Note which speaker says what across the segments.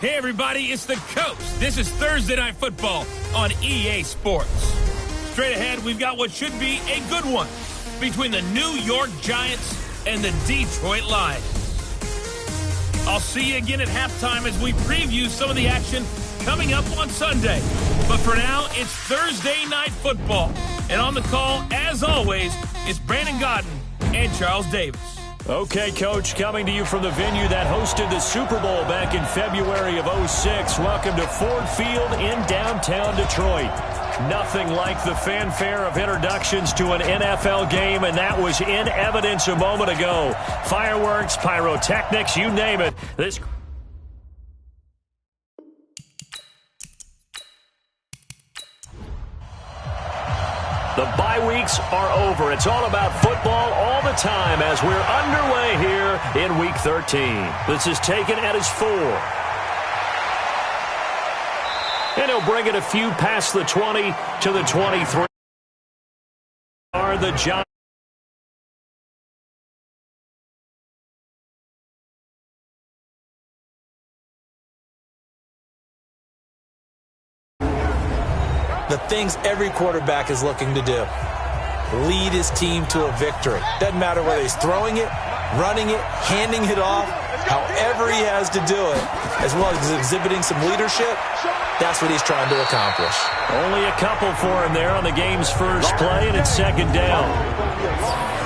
Speaker 1: Hey, everybody, it's the Coach. This is Thursday Night Football on EA Sports. Straight ahead, we've got what should be a good one between the New York Giants and the Detroit Lions. I'll see you again at halftime as we preview some of the action coming up on Sunday. But for now, it's Thursday Night Football. And on the call, as always, it's Brandon Godden and Charles Davis.
Speaker 2: Okay, Coach, coming to you from the venue that hosted the Super Bowl back in February of '06. Welcome to Ford Field in downtown Detroit. Nothing like the fanfare of introductions to an NFL game, and that was in evidence a moment ago. Fireworks, pyrotechnics, you name it. The bye weeks are over. It's all about football all the time as we're underway here in Week 13. This is taken at his 4. And he'll bring it a few past the 20 to the 23. Are the Giants.
Speaker 3: The things every quarterback is looking to do. Lead his team to a victory. Doesn't matter whether he's throwing it, running it, handing it off, however he has to do it, as well as exhibiting some leadership, that's what he's trying to accomplish.
Speaker 2: Only a couple for him there on the game's first play, and it's second down.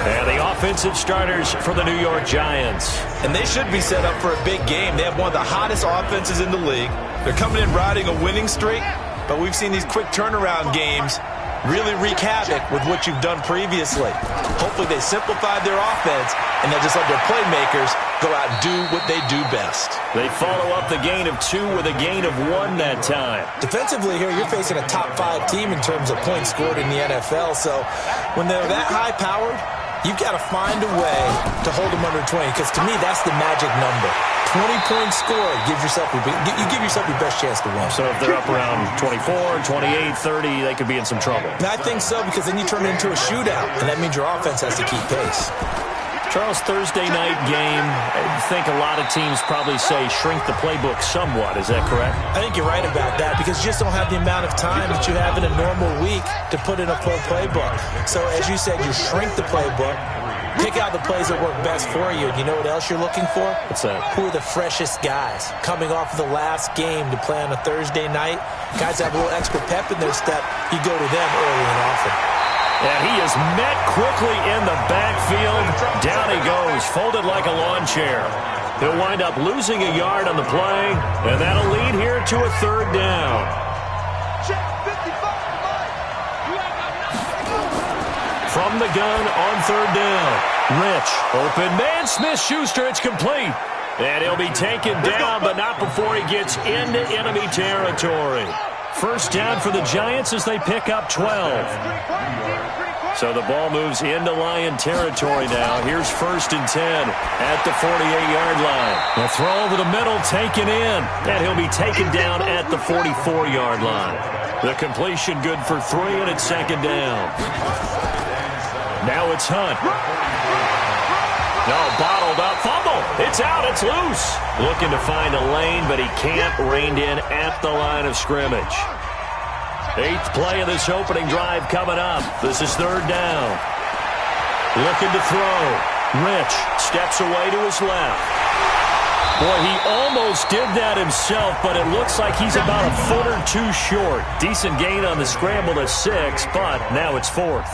Speaker 2: And the offensive starters for the New York Giants.
Speaker 3: And they should be set up for a big game. They have one of the hottest offenses in the league. They're coming in riding a winning streak. But we've seen these quick turnaround games really wreak havoc with what you've done previously. Hopefully they simplified their offense and they just let their playmakers go out and do what they do best.
Speaker 2: They follow up the gain of 2 with a gain of 1 that time.
Speaker 3: Defensively here, you're facing a top 5 team in terms of points scored in the NFL. So when they're that high-powered, you've got to find a way to hold them under 20, because to me, that's the magic number. 20-point score gives yourself you give yourself your best chance to win.
Speaker 2: So if they're up around 24, 28, 30, they could be in some trouble.
Speaker 3: And I think so, because then you turn it into a shootout, and that means your offense has to keep pace.
Speaker 2: Charles, Thursday night game, I think a lot of teams probably say shrink the playbook somewhat. Is that correct?
Speaker 3: I think you're right about that, because you just don't have the amount of time that you have in a normal week to put in a full playbook. So as you said, you shrink the playbook, pick out the plays that work best for you. You know what else you're looking for?
Speaker 2: What's that?
Speaker 3: Who are the freshest guys coming off of the last game to play on a Thursday night? Guys have a little extra pep in their step. You go to them early and often.
Speaker 2: And he is met quickly in the backfield. Down he goes, folded like a lawn chair. He'll wind up losing a yard on the play, and that'll lead here to a third down. From the gun on third down. Rich, open man, Smith-Schuster, it's complete. And he'll be taken down, but not before he gets into enemy territory. First down for the Giants as they pick up 12. So the ball moves into Lion territory now. Here's 1st and 10 at the 48-yard line. The throw over the middle, taken in, and he'll be taken down at the 44-yard line. The completion good for 3, and it's second down. Now it's Hunt. No, bottled up, fumble. It's out, it's loose. Looking to find a lane, but he can't, reined in at the line of scrimmage. 8th play of this opening drive coming up. This is third down. Looking to throw. Rich steps away to his left. Boy, he almost did that himself, but it looks like he's about a foot or 2 short. Decent gain on the scramble to 6, but now it's 4th.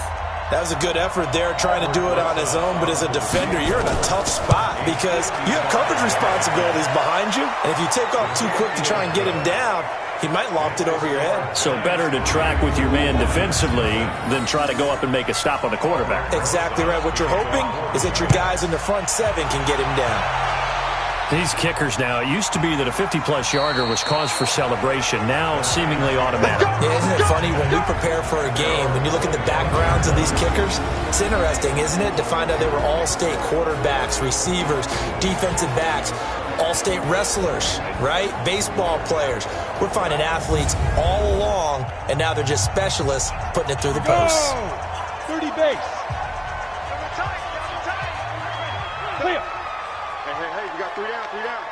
Speaker 3: That was a good effort there, trying to do it on his own, but as a defender, you're in a tough spot because you have coverage responsibilities behind you, and if you take off too quick to try and get him down, he might loft it over your head.
Speaker 2: So better to track with your man defensively than try to go up and make a stop on the quarterback.
Speaker 3: Exactly right. What you're hoping is that your guys in the front 7 can get him down.
Speaker 2: These kickers now, it used to be that a 50-plus yarder was cause for celebration. Now, seemingly automatic.
Speaker 3: Yeah, isn't it funny when we prepare for a game, when you look at the backgrounds of these kickers, it's interesting, isn't it, to find out they were all-state quarterbacks, receivers, defensive backs, all-state wrestlers, right? Baseball players. We're finding athletes all along, and now they're just specialists putting it through the posts.
Speaker 4: 30 base. Clear. Hey, you got 3 down, 3 down.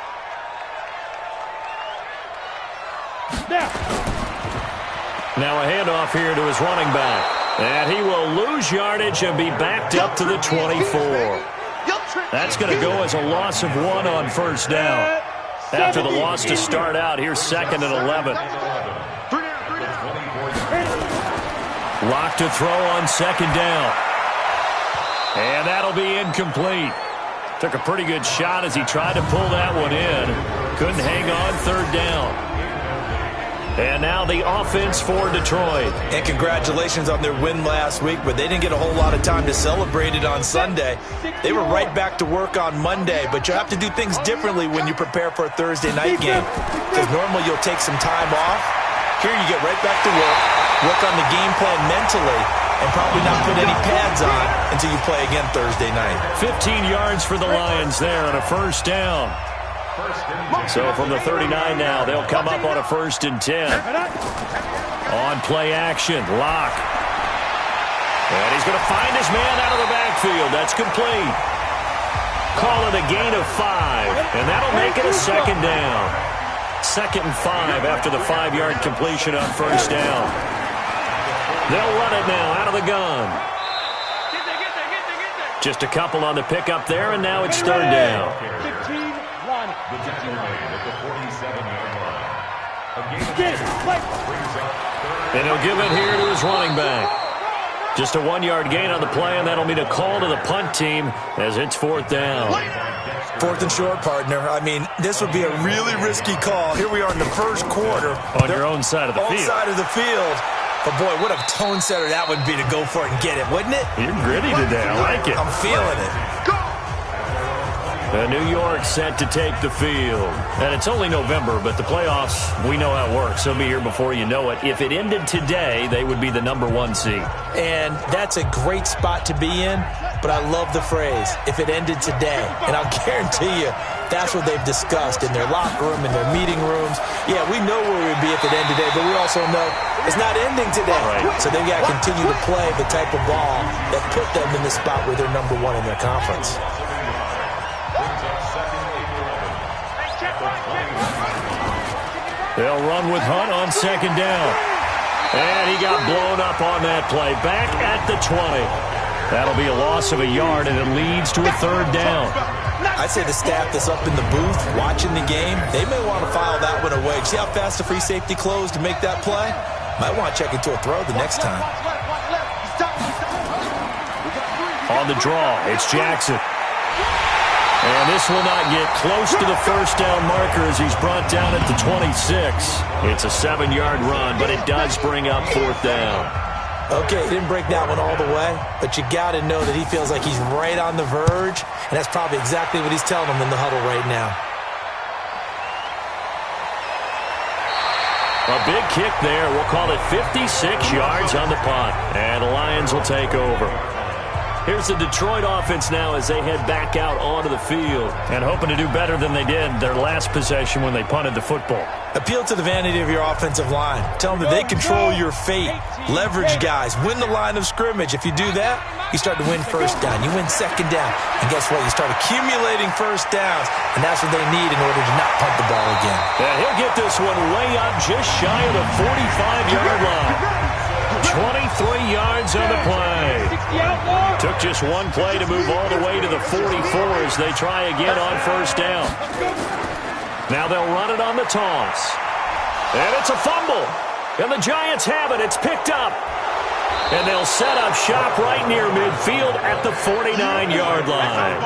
Speaker 2: Now a handoff here to his running back. And he will lose yardage and be backed up to the 24. That's going to go as a loss of 1 on first down. After the loss to start out, here's 2nd and 11. Lock to throw on 2nd down. And that'll be incomplete. Took a pretty good shot as he tried to pull that one in. Couldn't hang on 3rd down. And now the offense for Detroit.
Speaker 3: And congratulations on their win last week, but they didn't get a whole lot of time to celebrate it on Sunday. They were right back to work on Monday, but you have to do things differently when you prepare for a Thursday night game. Because normally you'll take some time off. Here you get right back to work on the game plan mentally, and probably not put any pads on until you play again Thursday night.
Speaker 2: 15 yards for the Lions there on a first down. So from the 39 now, they'll come up on a 1st and 10. On play action, Lock. And he's going to find his man out of the backfield. That's complete. Call it a gain of 5, and that'll make it a 2nd down. 2nd and 5 after the 5-yard completion on first down. They'll run it now out of the gun. Just a couple on the pickup there, and now it's 3rd down. And he'll give it here to his running back. Just a 1-yard gain on the play, and that'll mean a call to the punt team as it's 4th down.
Speaker 3: 4th and short, partner. I mean, this would be a really risky call. Here we are in the first quarter.
Speaker 2: On your own side of the field.
Speaker 3: Own side of the field. But, boy, what a tone setter that would be to go for it and get it, wouldn't it?
Speaker 2: You're gritty today. I like it.
Speaker 3: I'm feeling it.
Speaker 2: New York set to take the field. And it's only November, but the playoffs, we know how it works. They'll be here before you know it. If it ended today, they would be the #1 seed.
Speaker 3: And that's a great spot to be in, but I love the phrase, if it ended today. And I'll guarantee you, that's what they've discussed in their locker room, in their meeting rooms. Yeah, we know where we'd be if it ended today, but we also know it's not ending today.
Speaker 2: Right.
Speaker 3: So they've got to continue to play the type of ball that put them in the spot where they're #1 in their conference.
Speaker 2: They'll run with Hunt on 2nd down. And he got blown up on that play. Back at the 20. That'll be a loss of a yard, and it leads to a 3rd down.
Speaker 3: I'd say the staff that's up in the booth watching the game, they may want to file that one away. See how fast the free safety closed to make that play? Might want to check it to a throw the next time.
Speaker 2: On the draw, it's Jackson. And this will not get close to the first down marker as he's brought down at the 26. It's a 7-yard run, but it does bring up 4th down.
Speaker 3: Okay, he didn't break that one all the way, but you got to know that he feels like he's right on the verge, and that's probably exactly what he's telling them in the huddle right now.
Speaker 2: A big kick there. We'll call it 56 yards on the punt, and the Lions will take over. Here's the Detroit offense now as they head back out onto the field and hoping to do better than they did their last possession when they punted the football.
Speaker 3: Appeal to the vanity of your offensive line. Tell them that they control your fate. Leverage guys. Win the line of scrimmage. If you do that, you start to win first down. You win 2nd down. And guess what? You start accumulating first downs, and that's what they need in order to not punt the ball again.
Speaker 2: And he'll get this one way up just shy of the 45-yard line. 23 yards on the play. Took just one play to move all the way to the 44 as they try again on first down. Now they'll run it on the toss. And it's a fumble. And the Giants have it. It's picked up. And they'll set up shop right near midfield at the 49-yard line.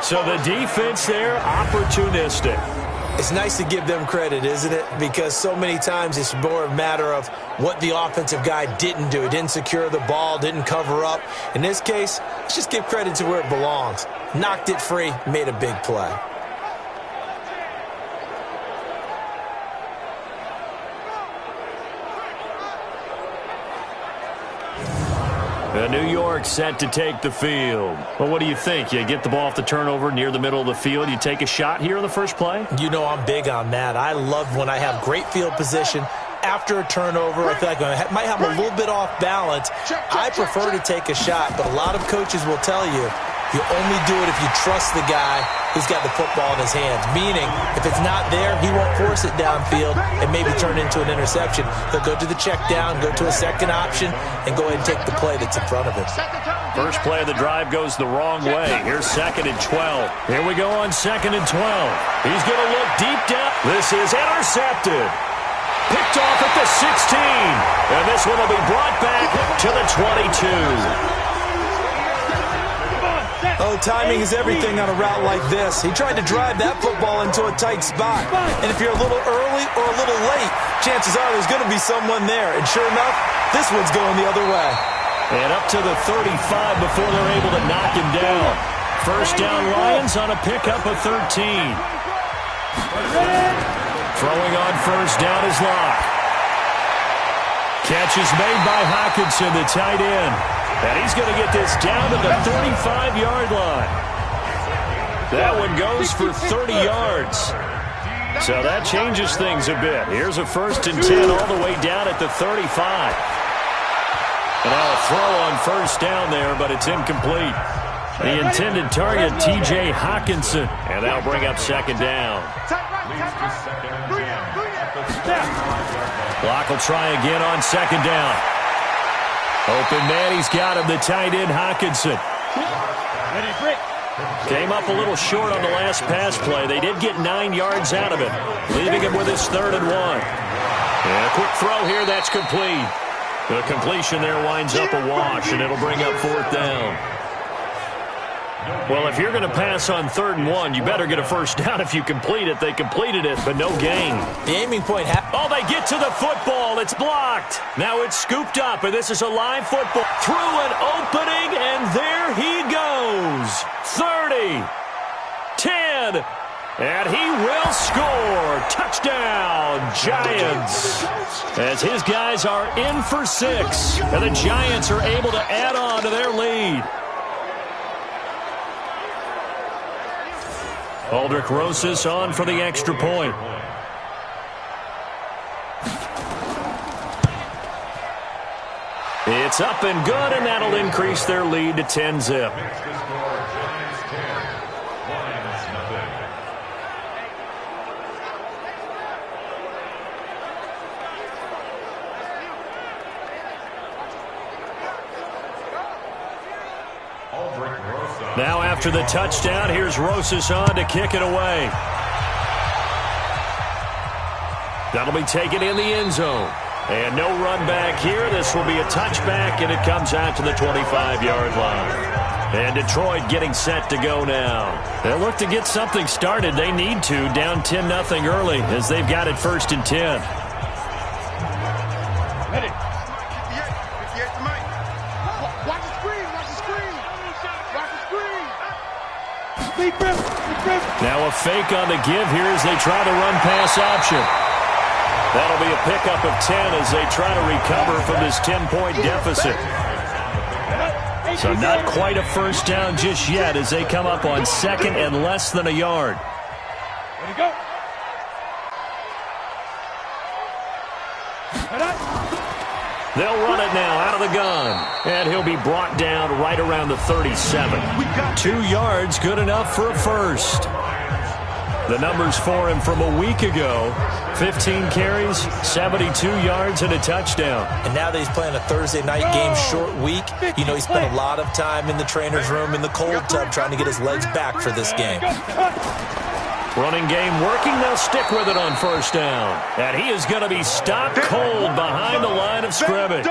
Speaker 2: So the defense there, opportunistic.
Speaker 3: It's nice to give them credit, isn't it? Because so many times it's more a matter of what the offensive guy didn't do. He didn't secure the ball, didn't cover up. In this case, let's just give credit to where it belongs. Knocked it free, made a big play.
Speaker 2: New York set to take the field. Well, what do you think? You get the ball off the turnover near the middle of the field. You take a shot here in the first play?
Speaker 3: You know I'm big on that. I love when I have great field position. After a turnover, I feel like I might have a little bit off balance. I prefer to take a shot, but a lot of coaches will tell you You only do it if you trust the guy who's got the football in his hands. Meaning, if it's not there, he won't force it downfield and maybe turn it into an interception. He'll go to the check down, go to a second option, and go ahead and take the play that's in front of him.
Speaker 2: First play of the drive goes the wrong way. Here's 2nd and 12. Here we go on 2nd and 12. He's going to look deep down. This is intercepted. Picked off at the 16. And this one will be brought back to the 22.
Speaker 3: Oh, timing is everything on a route like this. He tried to drive that football into a tight spot. And if you're a little early or a little late, chances are there's going to be someone there. And sure enough, this one's going the other way.
Speaker 2: And up to the 35 before they're able to knock him down. First down, Lions on a pickup of 13. Throwing on first down is Locke. Catch is made by Hockenson, the tight end. And he's going to get this down to the 35-yard line. That one goes for 30 yards. So that changes things a bit. Here's a 1st and 10 all the way down at the 35. And now a throw on first down there, but it's incomplete. The intended target, T.J. Hockenson. And that'll bring up 2nd down. Block will try again on 2nd down. Open man, he's got him, the tight end, Hockenson. Came up a little short on the last pass play. They did get 9 yards out of it, leaving him with his 3rd and 1. And a quick throw here, that's complete. The completion there winds up a wash, and it'll bring up 4th down. Well, if you're going to pass on 3rd and 1, you better get a first down if you complete it. They completed it, but no gain.
Speaker 3: The aiming point
Speaker 2: oh, they get to the football. It's blocked. Now it's scooped up, and this is a live football. Through an opening, and there he goes. 30, 10, and he will score. Touchdown, Giants. As his guys are in for 6, and the Giants are able to add on to their lead. Aldrich Rosas on for the extra point. It's up and good, and that'll increase their lead to 10-zip. Now after the touchdown, here's Rosas on to kick it away. That'll be taken in the end zone. And no run back here. This will be a touchback, and it comes out to the 25-yard line. And Detroit getting set to go now. They'll look to get something started. They need to, down 10-0 early, as they've got it 1st and 10. Now a fake on the give here as they try to run pass option. That'll be a pickup of 10 as they try to recover from this 10-point deficit. So not quite a first down just yet as they come up on 2nd and less than a yard.
Speaker 4: Ready to go.
Speaker 2: They'll run it now out of the gun. And he'll be brought down right around the 37. 2 yards, good enough for a first. The numbers for him from a week ago: 15 carries, 72 yards, and a touchdown.
Speaker 3: And now that he's playing a Thursday night game, short week, you know he spent a lot of time in the trainer's room, in the cold tub, trying to get his legs back for this game.
Speaker 2: Running game working. They'll stick with it on first down. And he is going to be stopped cold behind the line of scrimmage.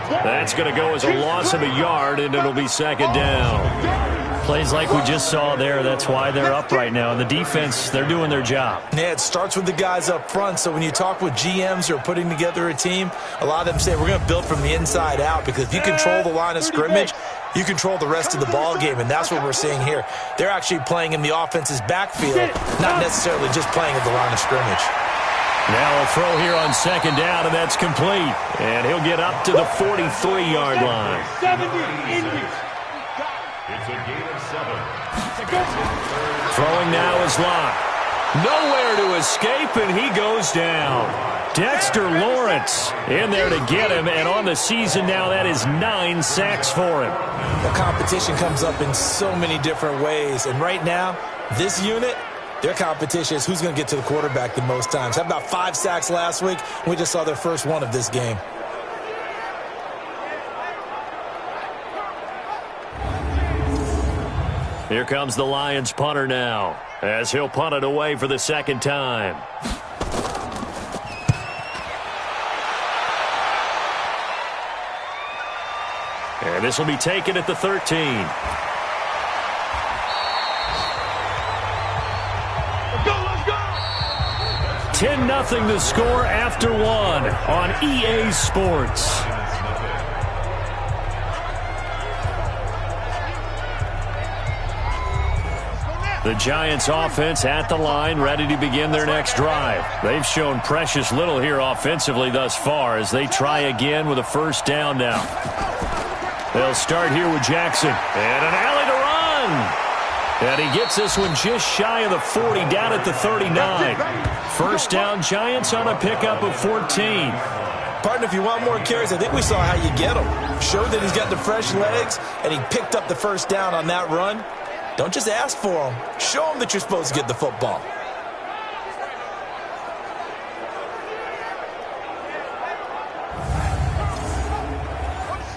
Speaker 2: That's going to go as a loss of a yard, and it'll be 2nd down. Plays like we just saw there. That's why they're up right now. And the defense, they're doing their job.
Speaker 3: Yeah, it starts with the guys up front. So when you talk with GMs who are putting together a team, a lot of them say we're going to build from the inside out, because if you control the line of scrimmage, you control the rest of the ball game, and that's what we're seeing here. They're actually playing in the offense's backfield, not necessarily just playing at the line of scrimmage.
Speaker 2: Now a throw here on 2nd down, and that's complete. And he'll get up to the 43-yard line.
Speaker 4: 70 Indians.
Speaker 5: It's a gain of 7.
Speaker 2: Throwing now is Locke. Nowhere to escape, and he goes down. Dexter Lawrence in there to get him, and on the season now, that is 9 sacks for him.
Speaker 3: The competition comes up in so many different ways, and right now, this unit, their competition is who's going to get to the quarterback the most times. How about 5 sacks last week? We just saw their first one of this game.
Speaker 2: Here comes the Lions punter now, as he'll punt it away for the second time. And this will be taken at the 13.
Speaker 4: Let's go!
Speaker 2: 10-0 the score after 1 on EA Sports. The Giants offense at the line, ready to begin their next drive. They've shown precious little here offensively thus far as they try again with a first down now. They'll start here with Jackson. And an alley to run. And he gets this one just shy of the 40, down at the 39. First down, Giants on a pickup of 14.
Speaker 3: Partner, if you want more carries, I think we saw how you get him. Showed that he's got the fresh legs, and he picked up the first down on that run. Don't just ask for him. Show him that you're supposed to get the football.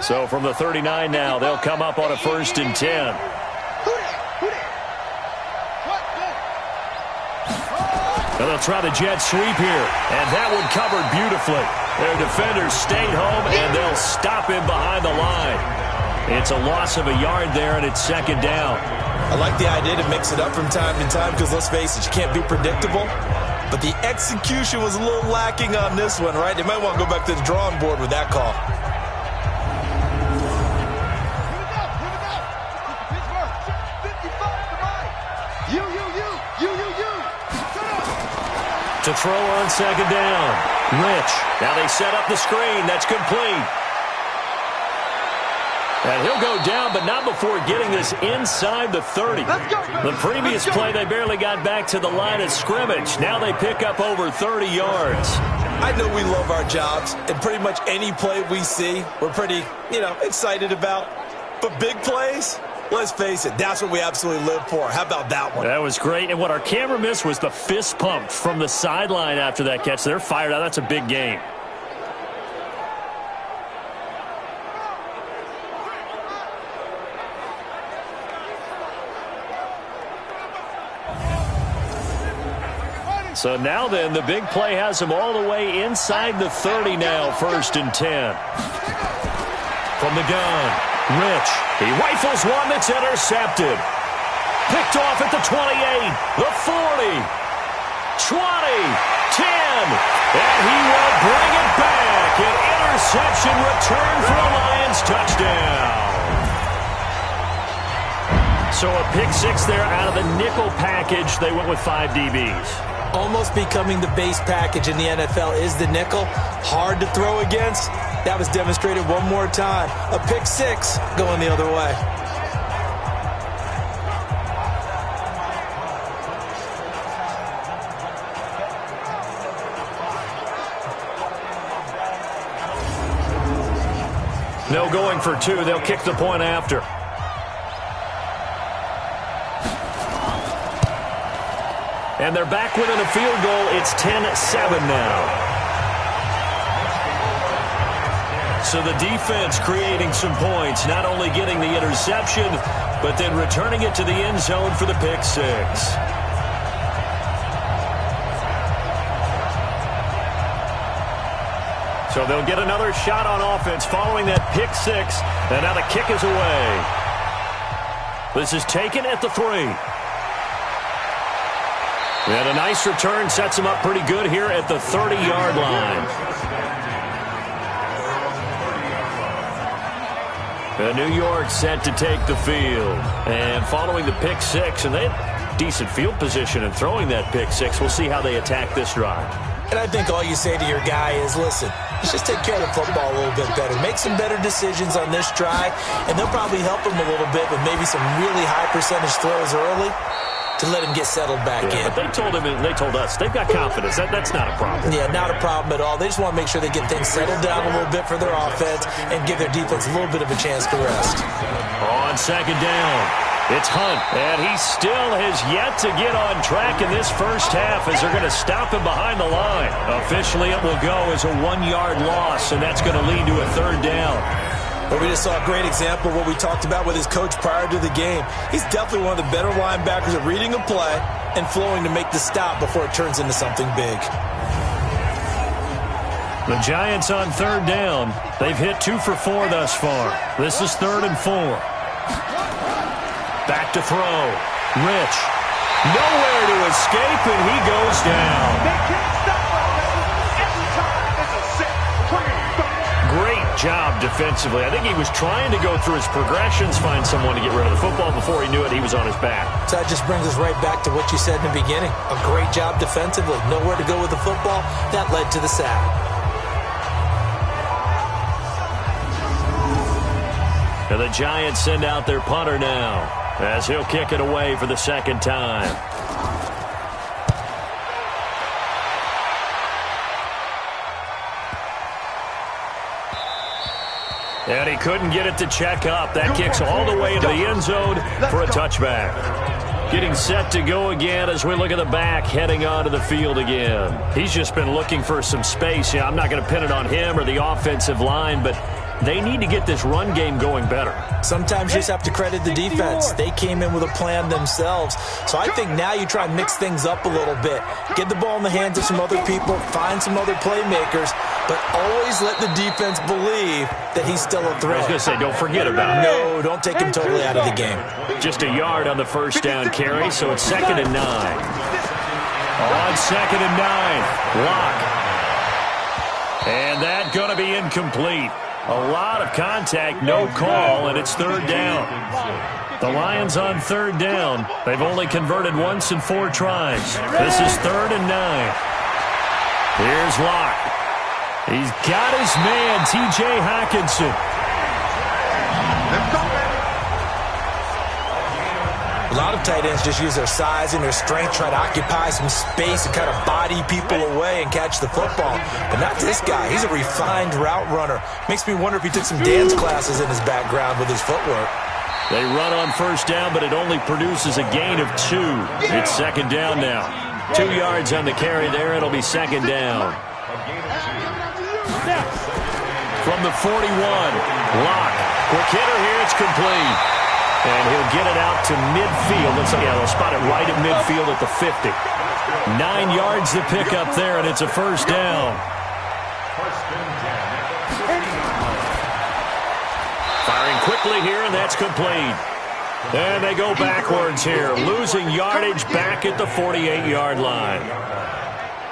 Speaker 2: So from the 39 now, they'll come up on a 1st and 10. And they'll try the jet sweep here. And that one covered beautifully. Their defenders stayed home, and they'll stop him behind the line. It's a loss of a yard there, and it's second down.
Speaker 3: I like the idea to mix it up from time to time because, let's face it, you can't be predictable. But the execution was a little lacking on this one, right? They might want to go back to the drawing board with that call.
Speaker 2: To throw on second down. Rich. Now they set up the screen. That's complete. And he'll go down, but not before getting this inside the 30. The previous play, they barely got back to the line of scrimmage. Now they pick up over 30 yards.
Speaker 3: I know we love our jobs, and pretty much any play we see, we're pretty, excited about. But big plays, let's face it, that's what we absolutely live for. How about that one?
Speaker 2: That was great. And what our camera missed was the fist pump from the sideline after that catch. They're fired out. That's a big game. So now then, the big play has him all the way inside the 30 now, 1st and 10. From the gun, Rich. He rifles one that's intercepted. Picked off at the 28, the 40, 20, 10. And he will bring it back. An interception return for a Lions touchdown. So a pick 6 there out of the nickel package. They went with 5 DBs.
Speaker 3: Almost becoming the base package in the NFL is the nickel. Hard to throw against. That was demonstrated one more time. A pick 6 going the other way.
Speaker 2: No going for 2. They'll kick the point after. And they're back within a field goal. It's 10-7 now. So the defense creating some points, not only getting the interception, but then returning it to the end zone for the pick 6. So they'll get another shot on offense following that pick 6. And now the kick is away. This is taken at the 3. And a nice return sets him up pretty good here at the 30-yard line. New York set to take the field. And following the pick 6, and they had decent field position in throwing that pick 6. We'll see how they attack this drive.
Speaker 3: And I think all you say to your guy is, listen, let's just take care of the football a little bit better. Make some better decisions on this drive, and they'll probably help him a little bit with maybe some really high percentage throws early. to let him get settled back in.
Speaker 2: But they told us, they've got confidence. That's not a problem.
Speaker 3: Yeah, not a problem at all. They just want to make sure they get things settled down a little bit for their offense and give their defense a little bit of a chance to rest.
Speaker 2: On second down, it's Hunt, and he still has yet to get on track in this first half as they're going to stop him behind the line. Officially, it will go as a 1-yard loss, and that's going to lead to a third down.
Speaker 3: But we just saw a great example of what we talked about with his coach prior to the game. He's definitely one of the better linebackers at reading a play and flowing to make the stop before it turns into something big.
Speaker 2: The Giants on third down. They've hit 2 for 4 thus far. This is 3rd and 4. Back to throw. Rich. Nowhere to escape, and he goes down.
Speaker 4: They can't stop us, baby. Every time it's a set,
Speaker 2: Great job defensively. I think he was trying to go through his progressions, find someone to get rid of the football. Before he knew it, he was on his back.
Speaker 3: So that just brings us right back to what you said in the beginning. A great job defensively. Nowhere to go with the football. That led to the sack.
Speaker 2: And the Giants send out their punter now as he'll kick it away for the second time. And he couldn't get it to check up. That kicks all the way into the end zone for a touchback. Getting set to go again as we look at the back heading onto the field again. He's just been looking for some space. Yeah, I'm not going to pin it on him or the offensive line, but they need to get this run game going better.
Speaker 3: Sometimes you just have to credit the defense. They came in with a plan themselves. So I think now you try and mix things up a little bit. Get the ball in the hands of some other people, find some other playmakers, but always let the defense believe that he's still a threat.
Speaker 2: I was going to say, don't forget about it.
Speaker 3: No, don't take him totally out of the game.
Speaker 2: Just a yard on the first down carry, so it's 2nd and 9. On 2nd and 9, Lock. And that's going to be incomplete. A lot of contact, no call, and it's 3rd down. The Lions on 3rd down. They've only converted once in 4 tries. This is 3rd and 9. Here's Lock. He's got his man, T.J. Hockenson.
Speaker 3: A lot of tight ends just use their size and their strength, try to occupy some space and kind of body people away and catch the football. But not this guy. He's a refined route runner. Makes me wonder if he took some dance classes in his background with his footwork.
Speaker 2: They run on first down, but it only produces a gain of 2. It's 2nd down now. 2 yards on the carry there. It'll be 2nd down. From the 41, Lock. Quick hitter here. It's complete. And he'll get it out to midfield. They'll spot it right at midfield at the 50. 9 yards to pick up there, and it's a first down. Firing quickly here, and that's complete. And they go backwards here, losing yardage back at the 48-yard line.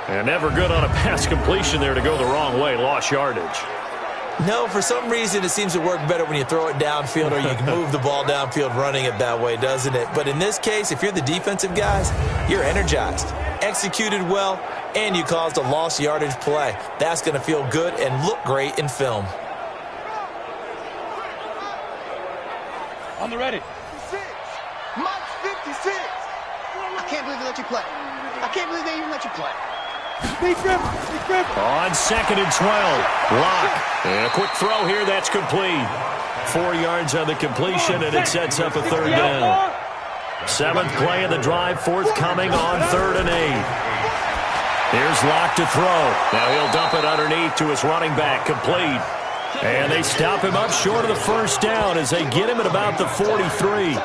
Speaker 2: And never good on a pass completion there to go the wrong way. Lost yardage.
Speaker 3: No, for some reason it seems to work better when you throw it downfield or you can move the ball downfield running it that way, doesn't it? But in this case, if you're the defensive guys, you're energized, executed well, and you caused a lost yardage play. That's going to feel good and look great in film.
Speaker 4: On the ready.
Speaker 6: 56. Mike's 56. I can't believe they let you play. I can't believe they even let you play.
Speaker 2: On 2nd and 12, Lock. And a quick throw here, that's complete. 4 yards on the completion, and it sets up a 3rd down. 7th play of the drive, forthcoming on 3rd and 8. Here's Lock to throw. Now he'll dump it underneath to his running back, complete. And they stop him up short of the first down as they get him at about the 43.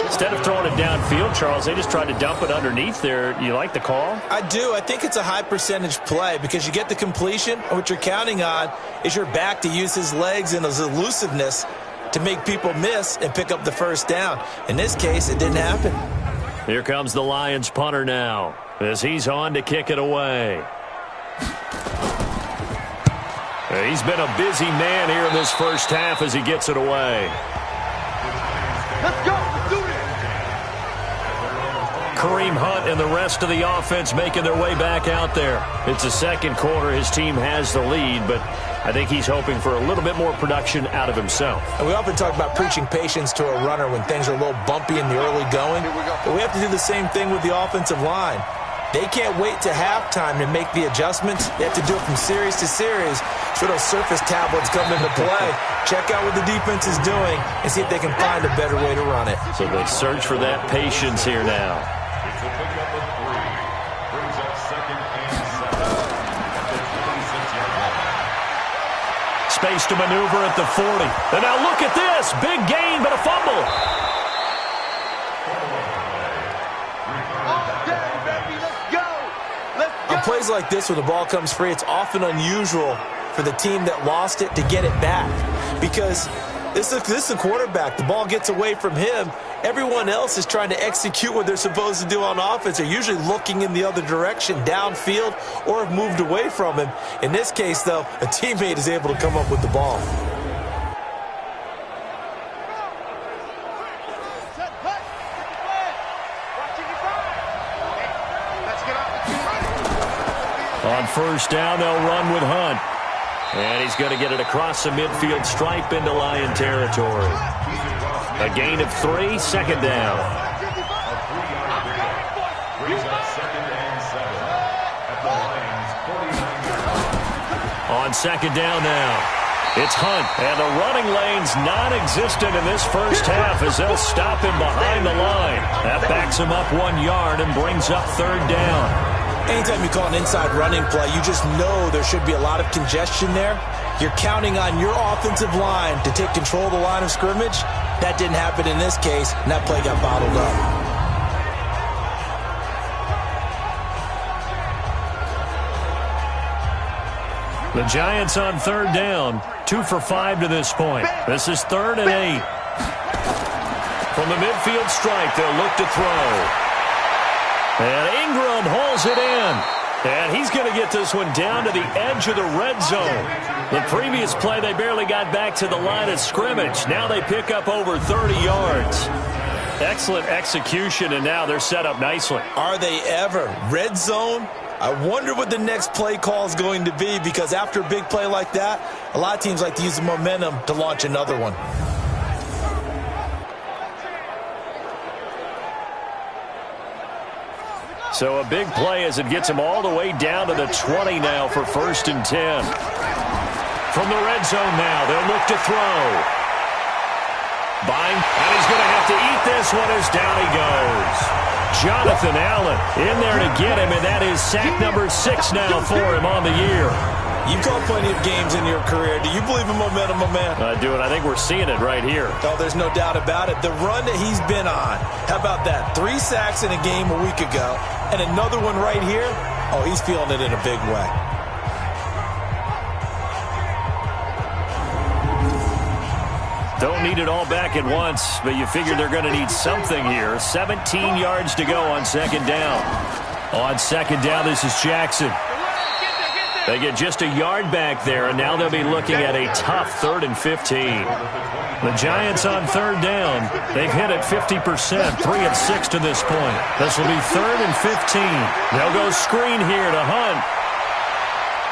Speaker 2: Instead of throwing it downfield, Charles, they just tried to dump it underneath there. You like the call?
Speaker 3: I do. I think it's a high percentage play because you get the completion, and what you're counting on is your back to use his legs and his elusiveness to make people miss and pick up the first down. In this case, it didn't happen.
Speaker 2: Here comes the Lions punter now as he's on to kick it away. He's been a busy man here in this first half as he gets it away.
Speaker 4: Let's go. Let's do this.
Speaker 2: Kareem Hunt and the rest of the offense making their way back out there. It's the second quarter. His team has the lead, but I think he's hoping for a little bit more production out of himself.
Speaker 3: And we often talk about preaching patience to a runner when things are a little bumpy in the early going. But we have to do the same thing with the offensive line. They can't wait to halftime to make the adjustments. They have to do it from series to series so those surface tablets come into play. Check out what the defense is doing and see if they can find a better way to run it.
Speaker 2: So they search for that patience here now.
Speaker 5: It's a pickup of 3. Brings up 2nd and 7 at the 26-yard line.
Speaker 2: Space to maneuver at the 40. And now look at this. Big gain, but a fumble.
Speaker 3: On plays like this, when the ball comes free, it's often unusual for the team that lost it to get it back. Because this is the quarterback. The ball gets away from him. Everyone else is trying to execute what they're supposed to do on offense. They're usually looking in the other direction, downfield, or have moved away from him. In this case, though, a teammate is able to come up with the ball.
Speaker 2: On first down, they'll run with Hunt. And he's going to get it across the midfield stripe into Lion territory. A gain of 3, 2nd down.
Speaker 5: Brings up 2nd and 7 at the Lions' 49-yard line.
Speaker 2: On 2nd down now, it's Hunt. And the running lane's non-existent in this first half as they'll stop him behind the line. That backs him up 1 yard and brings up 3rd down.
Speaker 3: Anytime you call an inside running play, you just know there should be a lot of congestion there. You're counting on your offensive line to take control of the line of scrimmage. That didn't happen in this case, and that play got bottled up.
Speaker 2: The Giants on 3rd down, 2 for 5 to this point. This is 3rd and 8. From the midfield stripe, they'll look to throw. And Ingram hauls it in. And he's going to get this one down to the edge of the red zone. The previous play, they barely got back to the line of scrimmage. Now they pick up over 30 yards. Excellent execution, and now they're set up nicely.
Speaker 3: Are they ever? Red zone? I wonder what the next play call is going to be, because after a big play like that, a lot of teams like to use the momentum to launch another one.
Speaker 2: So a big play as it gets him all the way down to the 20 now for 1st and 10. From the red zone now, they'll look to throw. And he's going to have to eat this one as down he goes. Jonathan Allen in there to get him, and that is sack number 6 now for him on the year.
Speaker 3: You've called plenty of games in your career. Do you believe in momentum, my man?
Speaker 2: I do, and I think we're seeing it right here.
Speaker 3: Oh, there's no doubt about it. The run that he's been on. How about that? 3 sacks in a game a week ago, and another one right here. Oh, he's feeling it in a big way.
Speaker 2: Don't need it all back at once, but you figure they're going to need something here. 17 yards to go on 2nd down. On 2nd down, this is Jackson. They get just a yard back there, and now they'll be looking at a tough 3rd and 15. The Giants on 3rd down. They've hit it 50%, 3 of 6 to this point. This will be 3rd and 15. They'll go screen here to Hunt.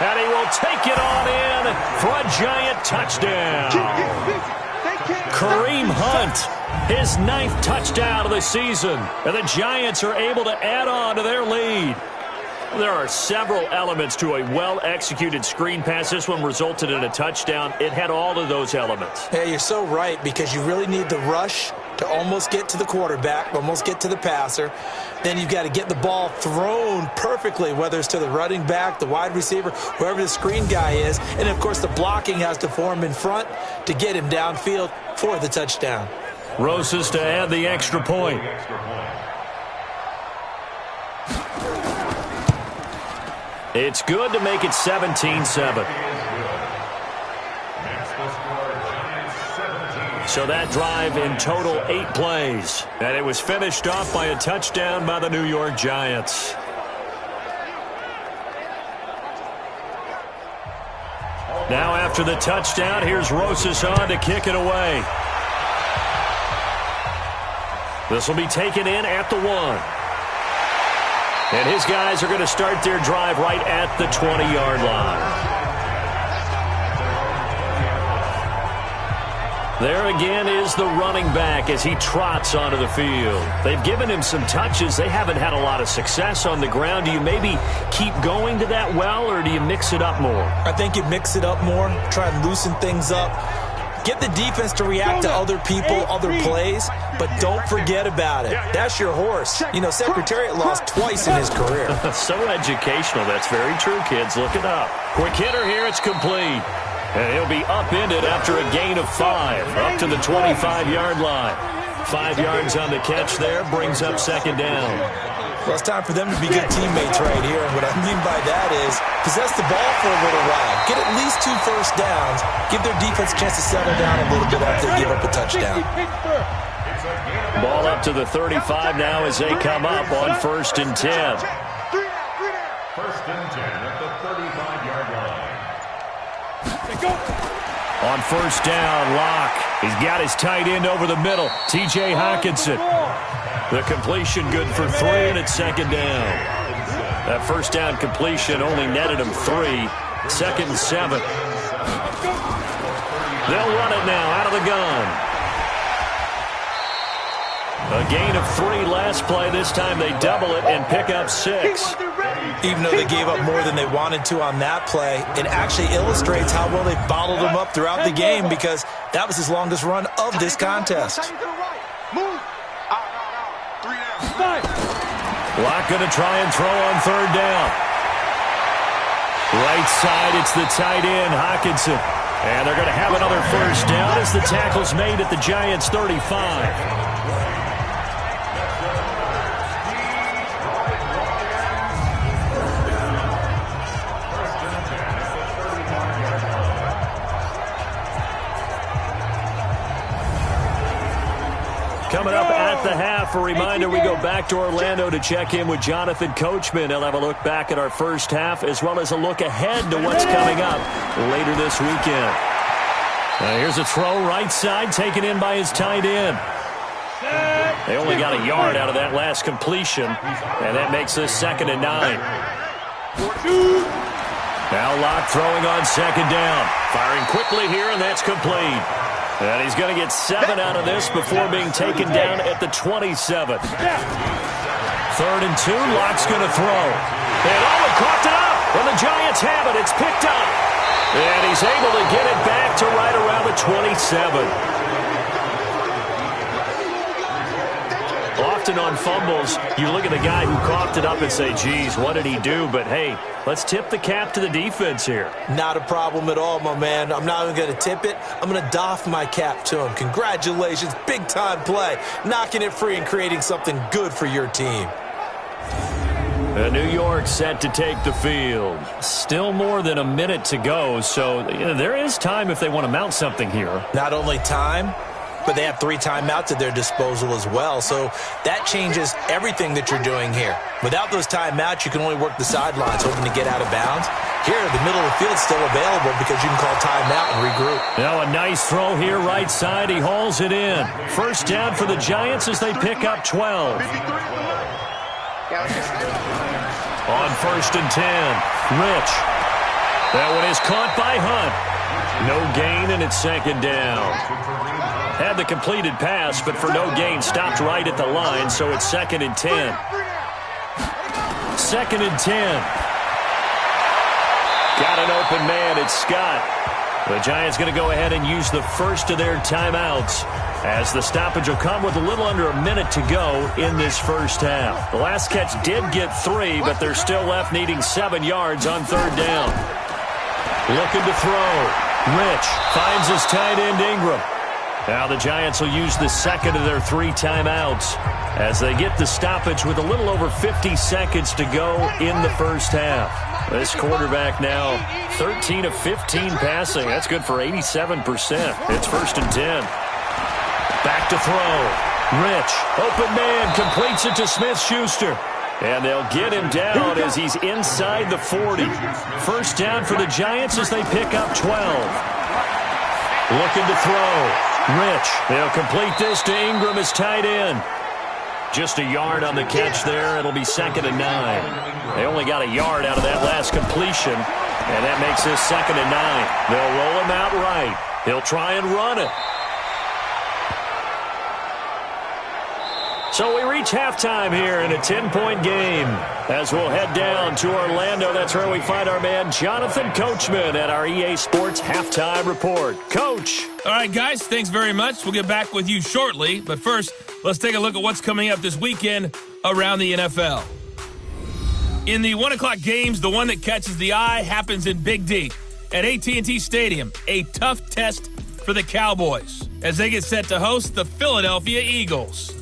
Speaker 2: And he will take it on in for a Giant touchdown. Kareem Hunt, his 9th touchdown of the season. And the Giants are able to add on to their lead. There are several elements to a well-executed screen pass. This one resulted in a touchdown. It had all of those elements.
Speaker 3: Yeah, you're so right, because you really need the rush to almost get to the quarterback, almost get to the passer. Then you've got to get the ball thrown perfectly, whether it's to the running back, the wide receiver, whoever the screen guy is. And, of course, the blocking has to form in front to get him downfield for the touchdown.
Speaker 2: Rosas to add the extra point. It's good to make it 17-7. So that drive in total 8 plays. And it was finished off by a touchdown by the New York Giants. Now after the touchdown, here's Rosas on to kick it away. This will be taken in at the 1. And his guys are going to start their drive right at the 20-yard line. There again is the running back as he trots onto the field. They've given him some touches. They haven't had a lot of success on the ground. Do you maybe keep going to that well, or do you mix it up more?
Speaker 3: I think you mix it up more, try and loosen things up. Get the defense to react to other people, other plays, but don't forget about it. That's your horse. You know, Secretariat lost twice in his career.
Speaker 2: So educational. That's very true, kids. Look it up. Quick hitter here. It's complete. And he'll be upended after a gain of 5, up to the 25-yard line. 5 yards on the catch there, brings up second down.
Speaker 3: Well, it's time for them to be good teammates right here. And what I mean by that is possess the ball for a little while. Get at least 2 first downs. Give their defense a chance to settle down a little bit after they give up a touchdown.
Speaker 2: Ball up to the 35 now as they come up on 1st and 10.
Speaker 5: 1st and 10 at the 35-yard line.
Speaker 2: On 1st down, Locke. He's got his tight end over the middle, T.J. Hockenson. The completion good for 3, and it's 2nd down. That 1st down completion only netted him 3. 2nd and 7. They'll run it now out of the gun. A gain of 3 last play. This time they double it and pick up 6.
Speaker 3: Even though they gave up more than they wanted to on that play, it actually illustrates how well they bottled them up throughout the game, because that was his longest run of this contest.
Speaker 2: Locke going to try and throw on 3rd down. Right side, it's the tight end, Hockenson. And they're going to have another 1st down as the tackle's made at the Giants' 35. Coming up at the half, a reminder, we go back to Orlando to check in with Jonathan Coachman. He'll have a look back at our first half as well as a look ahead to what's coming up later this weekend. Here's a throw right side taken in by his tight end. They only got a yard out of that last completion, and that makes this 2nd and 9. Now Locke throwing on 2nd down. Firing quickly here, and that's complete. And he's going to get 7 out of this before being taken down at the 27. 3rd and 2, Locke's going to throw. And he caught it up. When the Giants have it, it's picked up. And he's able to get it back to right around the 27. Often on fumbles, you look at the guy who coughed it up and say, geez, what did he do? But, hey, let's tip the cap to the defense here.
Speaker 3: Not a problem at all, my man. I'm not even going to tip it. I'm going to doff my cap to him. Congratulations. Big-time play. Knocking it free and creating something good for your team.
Speaker 2: New York set to take the field. Still more than a minute to go, so there is time if they want to mount something here.
Speaker 3: Not only time, but they have 3 timeouts at their disposal as well. So that changes everything that you're doing here. Without those timeouts, you can only work the sidelines, hoping to get out of bounds. Here, the middle of the field's still available because you can call timeout and regroup.
Speaker 2: Now a nice throw here right side. He hauls it in. 1st down for the Giants as they pick up 12. On 1st and 10, Rich. That one is caught by Hunt. No gain, and it's 2nd down. Had the completed pass, but for no gain, stopped right at the line, so it's 2nd and 10. 2nd and 10. Got an open man, it's Scott. The Giants going to go ahead and use the first of their timeouts, as the stoppage will come with a little under a minute to go in this first half. The last catch did get 3, but they're still left needing 7 yards on 3rd down. Looking to throw. Rich finds his tight end Ingram. Now the Giants will use the 2nd of their 3 timeouts as they get the stoppage with a little over 50 seconds to go in the first half. This quarterback now 13 of 15 passing. That's good for 87%. It's 1st and 10. Back to throw. Rich, open man, completes it to Smith-Schuster. And they'll get him down as he's inside the 40. 1st down for the Giants as they pick up 12. Looking to throw. Rich, they'll complete this to Ingram as tight end. Just a yard on the catch there. It'll be 2nd and 9. They only got a yard out of that last completion, and that makes this 2nd and 9. They'll roll him out right. He'll try and run it. So we reach halftime here in a 10-point game. As we'll head down to Orlando, that's where we find our man Jonathan Coachman at our EA Sports Halftime Report. Coach.
Speaker 1: All right, guys, thanks very much. We'll get back with you shortly. But first, let's take a look at what's coming up this weekend around the NFL. In the 1 o'clock games, the one that catches the eye happens in Big D at AT&T Stadium, a tough test for the Cowboys as they get set to host the Philadelphia Eagles.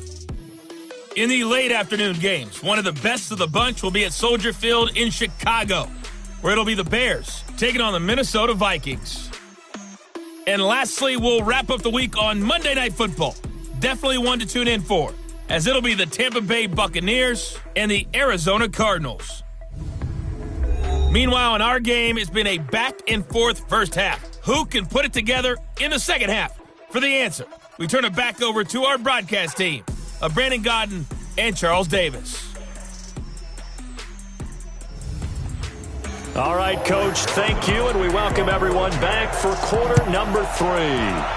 Speaker 1: In the late afternoon games, one of the best of the bunch will be at Soldier Field in Chicago, where it'll be the Bears taking on the Minnesota Vikings. And lastly, we'll wrap up the week on Monday Night Football. Definitely one to tune in for, as it'll be the Tampa Bay Buccaneers and the Arizona Cardinals. Meanwhile, in our game, it's been a back-and-forth first half. Who can put it together in the second half? For the answer, we turn it back over to our broadcast team of Brandon Godden and Charles Davis.
Speaker 2: All right, Coach, thank you, and we welcome everyone back for quarter number 3.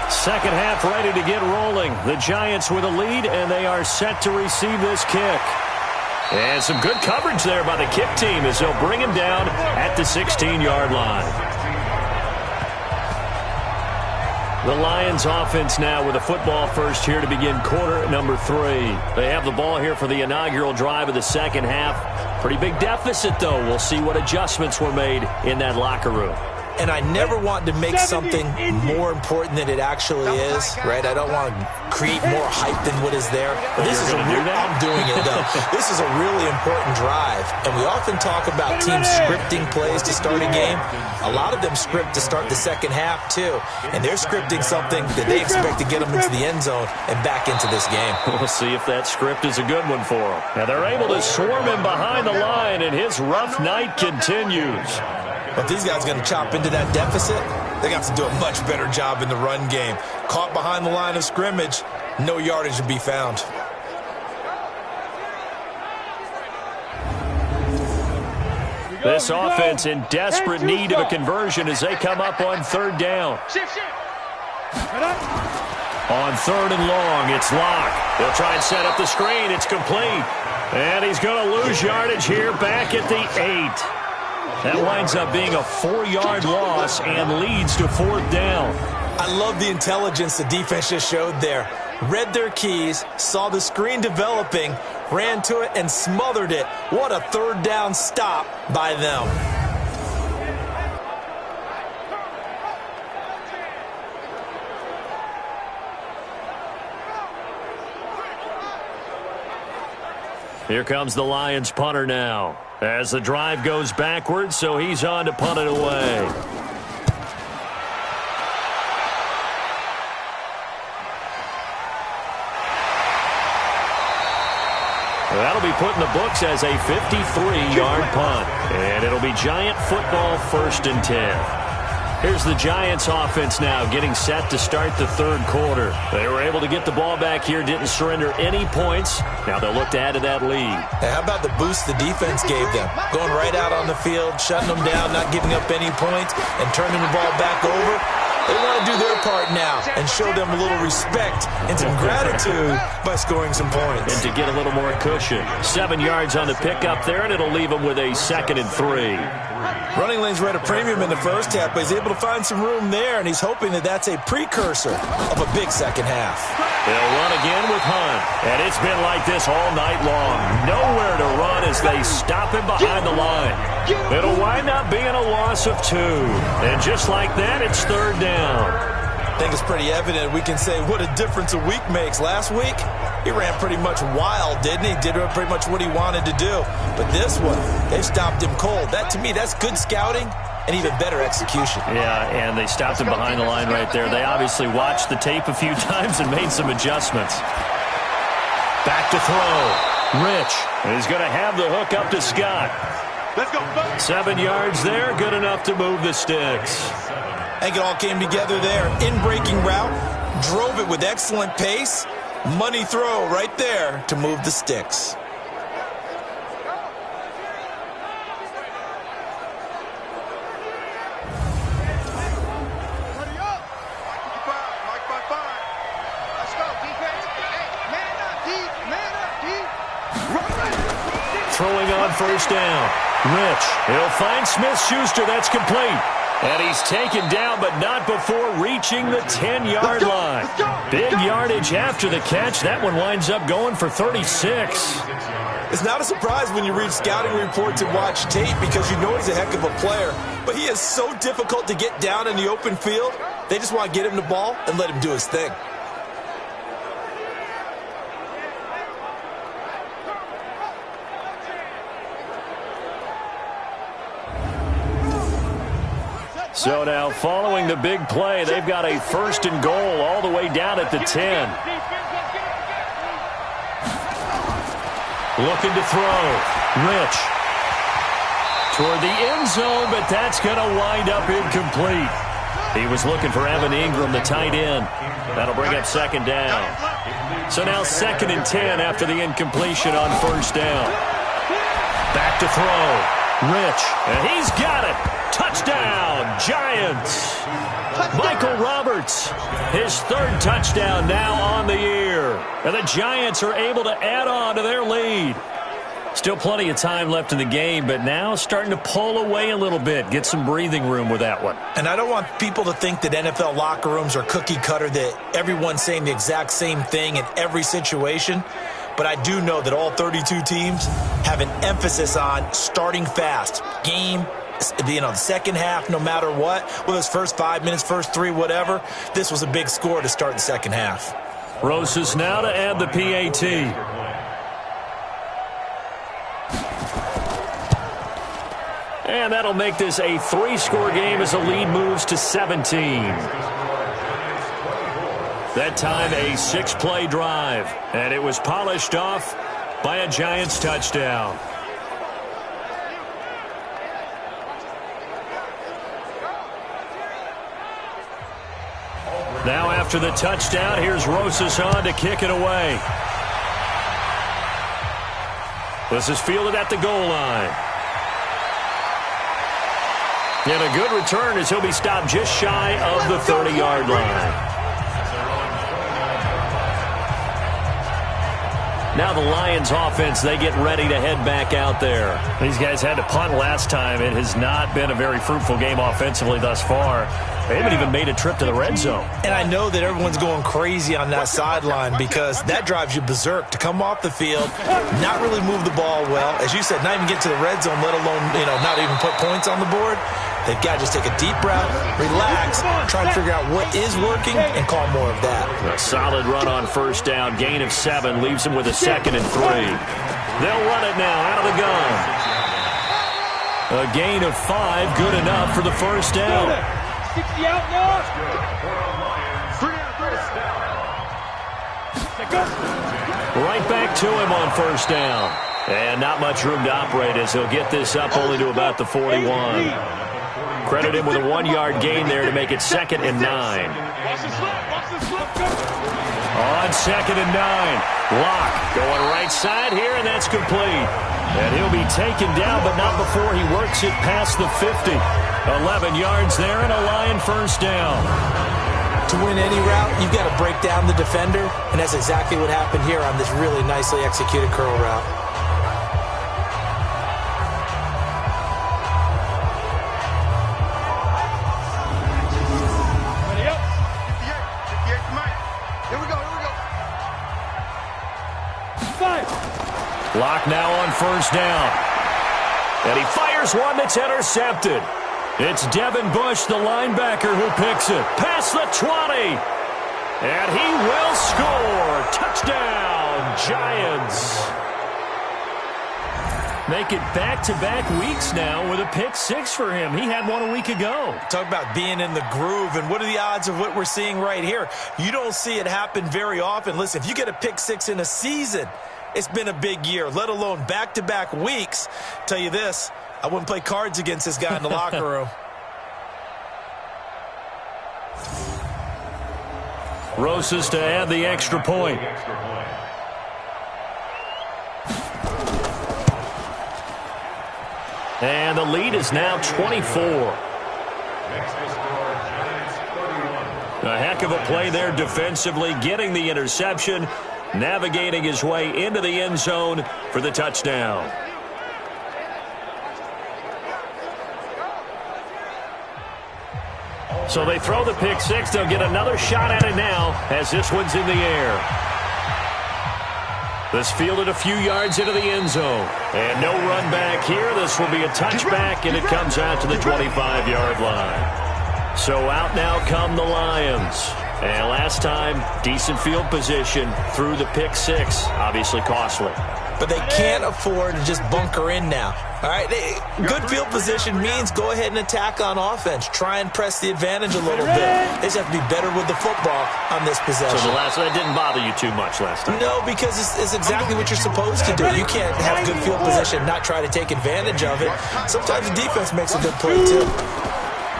Speaker 2: Second half ready to get rolling. The Giants with a lead, and they are set to receive this kick. And some good coverage there by the kick team as they'll bring him down at the 16-yard line. The Lions offense now with a football first here to begin quarter number 3. They have the ball here for the inaugural drive of the second half. Pretty big deficit, though. We'll see what adjustments were made in that locker room.
Speaker 3: And I never want to make something more important than it actually is, right? I don't want to create more hype than what is there. But this is I'm doing it, though. This is a really important drive. And we often talk about teams scripting plays to start a game. A lot of them script to start the second half, too. And they're scripting something that they expect to get them into the end zone and back into this game.
Speaker 2: We'll see if that script is a good one for them. Now they're able to swarm him behind the line, and his rough night continues.
Speaker 3: But these guys are going to chop into that deficit. They got to do a much better job in the run game. Caught behind the line of scrimmage, no yardage to be found.
Speaker 2: This offense in desperate need of a conversion as they come up on third down. On third and long, it's Locke. They'll try and set up the screen. It's complete. And he's going to lose yardage here back at the 8. That winds up being a 4-yard loss and leads to fourth down.
Speaker 3: I love the intelligence the defense just showed there. Read their keys, saw the screen developing, ran to it, and smothered it. What a third down stop by them.
Speaker 2: Here comes the Lions punter now. As the drive goes backwards, so he's on to punt it away. That'll be put in the books as a 53-yard punt. And it'll be Giant football 1st and 10. Here's the Giants offense now getting set to start the third quarter. They were able to get the ball back here, didn't surrender any points. Now they'll look to add to that lead.
Speaker 3: Hey, how about the boost the defense gave them? Going right out on the field, shutting them down, not giving up any points, and turning the ball back over. They want to do their part now and show them a little respect and some gratitude by scoring some points.
Speaker 2: And to get a little more cushion. 7 yards on the pickup there, and it'll leave them with a 2nd and 3.
Speaker 3: Running lanes were at a premium in the first half, but he's able to find some room there, and he's hoping that that's a precursor of a big second half.
Speaker 2: They'll run again with Hunt, and it's been like this all night long. Nowhere to run as they stop him behind the line. It'll wind up being a loss of 2. And just like that, it's third down.
Speaker 3: I think it's pretty evident. We can say what a difference a week makes. Last week, he ran pretty much wild, didn't he? Did pretty much what he wanted to do. But this one, they've stopped him cold. That, to me, that's good scouting and even better execution.
Speaker 2: Yeah, and they stopped him behind the line right there. They obviously watched the tape a few times and made some adjustments. Back to throw. Rich is going to have the hook up to Scott.
Speaker 4: Let's go.
Speaker 2: 7 yards there, good enough to move the sticks.
Speaker 3: I think it all came together there. In-breaking route, drove it with excellent pace. Money throw right there to move the sticks.
Speaker 6: Let's go, defense. Hey, man up, D. Man up.
Speaker 2: throwing on first down. Rich, he'll find Smith-Schuster. That's complete. And he's taken down, but not before reaching the 10-yard line. Big yardage after the catch. That one winds up going for 36.
Speaker 3: It's not a surprise when you read scouting reports and watch tape because you know he's a heck of a player. But he is so difficult to get down in the open field. They just want to get him the ball and let him do his thing.
Speaker 2: So now following the big play, they've got a 1st and goal all the way down at the 10. Looking to throw. Rich. Toward the end zone, but that's going to wind up incomplete. He was looking for Evan Ingram, the tight end. That'll bring up 2nd down. So now 2nd and 10 after the incompletion on 1st down. Back to throw. Rich. And he's got it. Touchdown, Giants. Michael Roberts, his 3rd touchdown now on the year. And the Giants are able to add on to their lead. Still plenty of time left in the game, but now starting to pull away a little bit. Get some breathing room with that one.
Speaker 3: And I don't want people to think that NFL locker rooms are cookie cutter, that everyone's saying the exact same thing in every situation. But I do know that all 32 teams have an emphasis on starting fast. Game, the second half, no matter what, whether it's first 5 minutes, first 3, whatever, this was a big score to start the second half.
Speaker 2: Rosas now to add the PAT. And that'll make this a 3-score game as the lead moves to 17. That time a 6-play drive, and it was polished off by a Giants touchdown. Now after the touchdown, here's Rosas on to kick it away. This is fielded at the goal line. And a good return as he'll be stopped just shy of the 30-yard line. Now the Lions offense, they get ready to head back out there. These guys had to punt last time. It has not been a very fruitful game offensively thus far. They haven't even made a trip to the red zone.
Speaker 3: And I know that everyone's going crazy on that sideline because that drives you berserk to come off the field, not really move the ball well. As you said, not even get to the red zone, let alone, not even put points on the board. They've got to just take a deep breath, relax, try to figure out what is working, and call more of that.
Speaker 2: A solid run on first down. Gain of 7 leaves him with a 2nd and 3. They'll run it now out of the gun. A gain of 5, good enough for the first down.
Speaker 4: 60 out now.
Speaker 2: Right back to him on first down. And not much room to operate as he'll get this up only to about the 41. Credit him with a 1-yard gain there to make it 2nd and 9. On 2nd and 9. Locke going right side here, and that's complete. And he'll be taken down, but not before he works it past the 50. 11 yards there and a Lion first down.
Speaker 3: To win any route, you've got to break down the defender, and that's exactly what happened here on this really nicely executed curl route.
Speaker 2: Locke now on first down. And he fires one that's intercepted. It's Devin Bush, the linebacker, who picks it. Past the 20. And he will score. Touchdown, Giants. Make it back-to-back weeks now with a pick 6 for him. He had one a week ago.
Speaker 3: Talk about being in the groove, and what are the odds of what we're seeing right here? You don't see it happen very often. Listen, if you get a pick 6 in a season, it's been a big year, let alone back-to-back weeks. Tell you this, I wouldn't play cards against this guy in the locker room.
Speaker 2: Rosas to add the extra point. And the lead is now 24. A heck of a play there defensively, getting the interception, navigating his way into the end zone for the touchdown. So they throw the pick six. They'll get another shot at it now as this one's in the air. This fielded a few yards into the end zone. And no run back here. This will be a touchback, and it comes out to the 25-yard line. So out now come the Lions. And last time, decent field position through the pick six. Obviously costly.
Speaker 3: But they can't afford to just bunker in now. All right, good field position means go ahead and attack on offense. Try and press the advantage a little bit. They just have to be better with the football on this possession.
Speaker 2: So that didn't bother you too much last time?
Speaker 3: No, because it's exactly what you're supposed to do. You can't have good field position and not try to take advantage of it. Sometimes the defense makes a good play, too.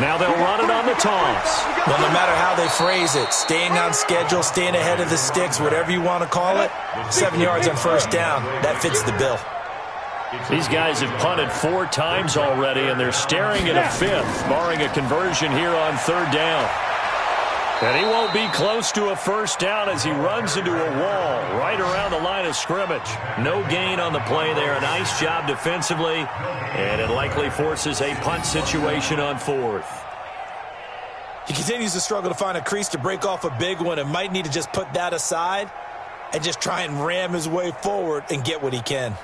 Speaker 2: Now they'll run it on the toss.
Speaker 3: Well, no matter how they phrase it, staying on schedule, staying ahead of the sticks, whatever you want to call it, 7 yards on first down, that fits the bill.
Speaker 2: These guys have punted 4 times already, and they're staring at a 5th, barring a conversion here on third down. And he won't be close to a first down as he runs into a wall right around the line of scrimmage. No gain on the play there. A nice job defensively, and it likely forces a punt situation on 4th.
Speaker 3: He continues to struggle to find a crease to break off a big one and might need to just put that aside and just try and ram his way forward and get what he can.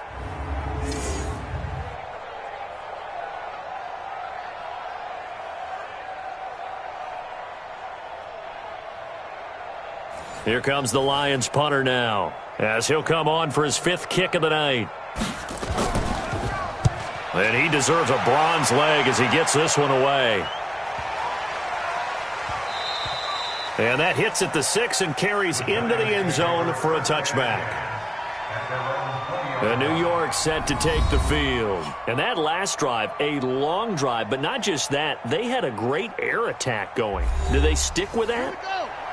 Speaker 2: Here comes the Lions punter now, as he'll come on for his 5th kick of the night. And he deserves a bronze leg as he gets this one away. And that hits at the 6 and carries into the end zone for a touchback. And New York set to take the field. And that last drive, a long drive, but not just that, they had a great air attack going. Do they stick with that?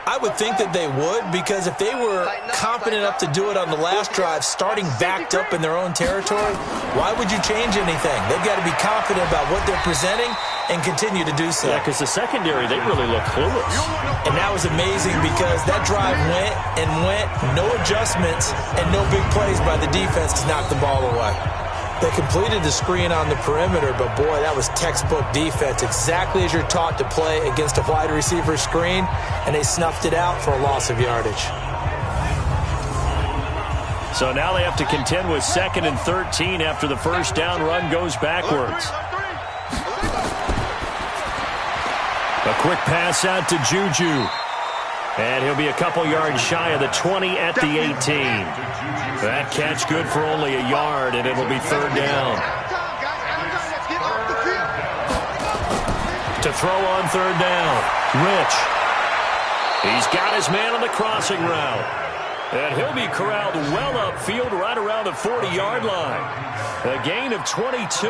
Speaker 3: I would think that they would, because if they were confident enough to do it on the last drive, starting backed up in their own territory, why would you change anything? They've got to be confident about what they're presenting and continue to do so.
Speaker 2: Yeah, because the secondary, they really look clueless.
Speaker 3: And that was amazing because that drive went and went, no adjustments, and no big plays by the defense to knock the ball away. They completed the screen on the perimeter, but boy, that was textbook defense, exactly as you're taught to play against a wide receiver screen, and they snuffed it out for a loss of yardage.
Speaker 2: So now they have to contend with 2nd and 13 after the first down run goes backwards. A quick pass out to Juju. And he'll be a couple yards shy of the 20 at the 18. That catch good for only a yard, and it'll be third down. To throw on third down, Rich. He's got his man on the crossing route. And he'll be corralled well upfield right around the 40-yard line. A gain of 22.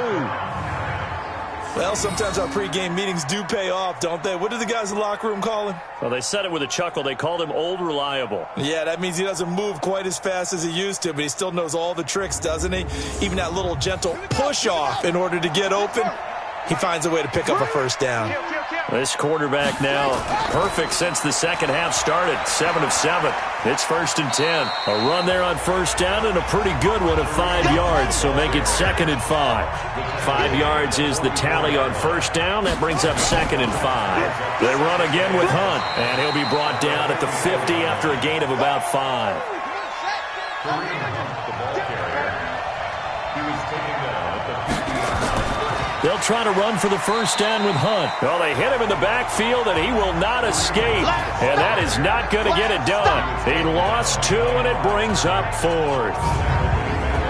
Speaker 3: Well, sometimes our pregame meetings do pay off, don't they? What do the guys in the locker room call him?
Speaker 2: Well, they said it with a chuckle. They called him Old Reliable.
Speaker 3: Yeah, that means he doesn't move quite as fast as he used to, but he still knows all the tricks, doesn't he? Even that little gentle push-off in order to get open, he finds a way to pick up a first down.
Speaker 2: This quarterback now perfect since the second half started. 7 of 7. It's 1st and 10. A run there on first down and a pretty good one of 5 yards, so make it 2nd and 5. 5 yards is the tally on first down. That brings up 2nd and 5. They run again with Hunt, and he'll be brought down at the 50 after a gain of about 5. They'll try to run for the first down with Hunt. Well, they hit him in the backfield, and he will not escape. And that is not going to get it done. He lost 2, and it brings up 4th.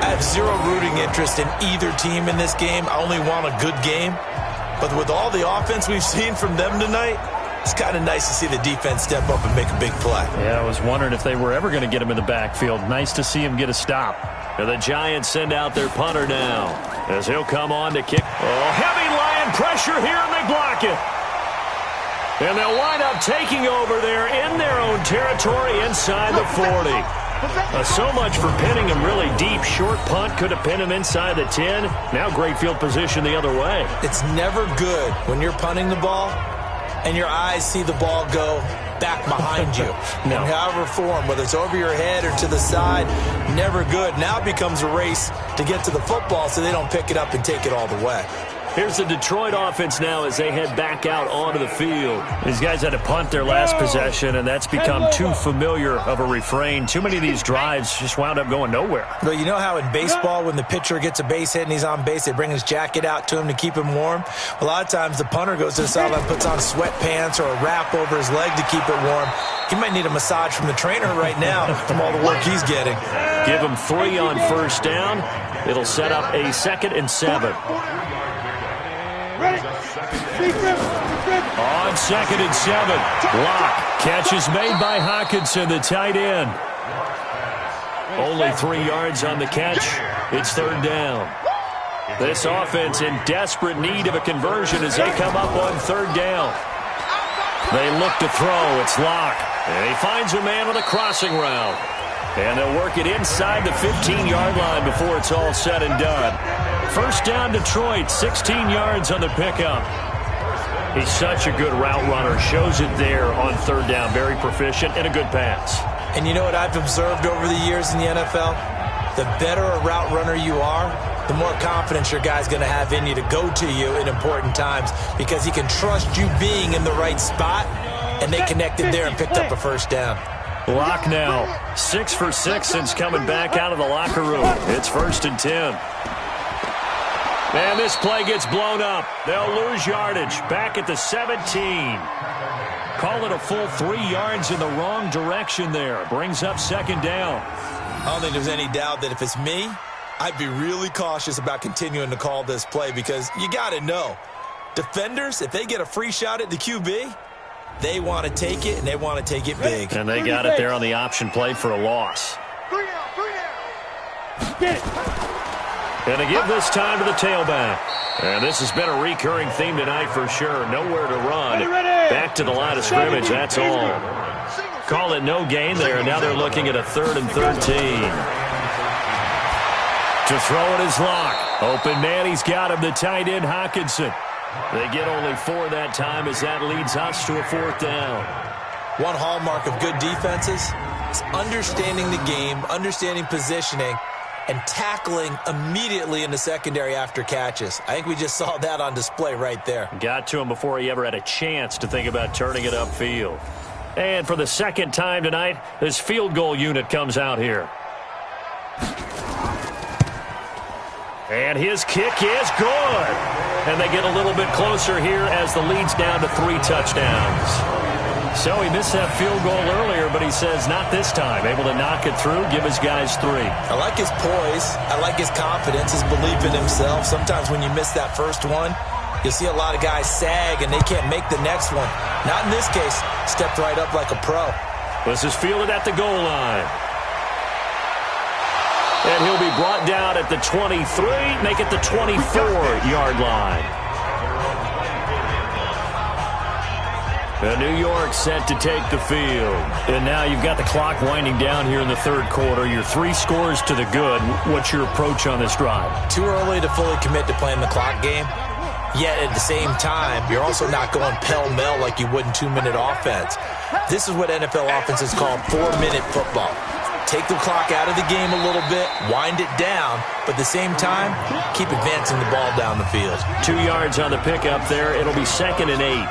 Speaker 3: I have zero rooting interest in either team in this game. I only want a good game. But with all the offense we've seen from them tonight, it's kind of nice to see the defense step up and make a big play.
Speaker 2: Yeah, I was wondering if they were ever going to get him in the backfield. Nice to see him get a stop. And the Giants send out their punter now as he'll come on to kick. Oh, heavy Lion pressure here, and they block it. And they'll wind up taking over there in their own territory inside the 40. So much for pinning him really deep. Short punt could have pinned him inside the 10. Now great field position the other way.
Speaker 3: It's never good when you're punting the ball and your eyes see the ball go back behind you.
Speaker 2: No.
Speaker 3: In however form, whether it's over your head or to the side, never good. Now it becomes a race to get to the football so they don't pick it up and take it all the way.
Speaker 2: Here's the Detroit offense now as they head back out onto the field.
Speaker 1: These guys had to punt their last possession, and that's become too familiar of a refrain. Too many of these drives just wound up going nowhere.
Speaker 3: But you know how in baseball, when the pitcher gets a base hit and he's on base, they bring his jacket out to him to keep him warm? A lot of times the punter goes to the sideline, puts on sweatpants or a wrap over his leg to keep it warm. He might need a massage from the trainer right now from all the work he's getting.
Speaker 2: Give him 3 on first down. It'll set up a 2nd and 7. On 2nd and 7. Block. Catch is made by Hockenson, the tight end. Only 3 yards on the catch. It's 3rd down. This offense in desperate need of a conversion as they come up on 3rd down. They look to throw. It's Locke. And he finds a man on a crossing route. And they'll work it inside the 15-yard line before it's all said and done. 1st down, Detroit, 16 yards on the pickup. He's such a good route runner. Shows it there on 3rd down. Very proficient and a good pass.
Speaker 3: And you know what I've observed over the years in the NFL? The better a route runner you are, the more confidence your guy's going to have in you to go to you in important times because he can trust you being in the right spot, and they connected there and picked up a 1st down.
Speaker 2: Locke now, 6 for 6 since coming back out of the locker room. It's 1st and 10. And this play gets blown up. They'll lose yardage. Back at the 17. Call it a full 3 yards in the wrong direction there. Brings up 2nd down.
Speaker 3: I don't think there's any doubt that if it's me, I'd be really cautious about continuing to call this play because you got to know, defenders, if they get a free shot at the QB, they want to take it, and they want to take it big.
Speaker 2: And they got it there on the option play for a loss.
Speaker 4: 3 down. Get it.
Speaker 2: And they give this time to the tailback. And this has been a recurring theme tonight for sure. Nowhere to run. Back to the line of scrimmage, that's all. Call it no gain there, and now they're looking at a 3rd and 13. To throw it is Locke. Open man, he's got him, the tight end, Hockenson. They get only 4 that time as that leads us to a 4th down.
Speaker 3: One hallmark of good defenses is understanding the game, understanding positioning, and tackling immediately in the secondary after catches. I think we just saw that on display right there.
Speaker 2: Got to him before he ever had a chance to think about turning it upfield. And for the 2nd time tonight, this field goal unit comes out here. And his kick is good. And they get a little bit closer here as the lead's down to 3 touchdowns. So he missed that field goal earlier, but he says not this time. Able to knock it through, give his guys 3.
Speaker 3: I like his poise. I like his confidence, his belief in himself. Sometimes when you miss that first one, you'll see a lot of guys sag and they can't make the next one. Not in this case. Stepped right up like a pro.
Speaker 2: This is fielded at the goal line. And he'll be brought down at the 23, make it the 24-yard line. And New York set to take the field. And now you've got the clock winding down here in the 3rd quarter. Your 3 scores to the good. What's your approach on this drive?
Speaker 3: Too early to fully commit to playing the clock game. Yet at the same time, you're also not going pell-mell like you would in 2-minute offense. This is what NFL offenses call 4-minute football. Take the clock out of the game a little bit, wind it down, but at the same time, keep advancing the ball down the field.
Speaker 2: 2 yards on the pickup there. It'll be 2nd and 8.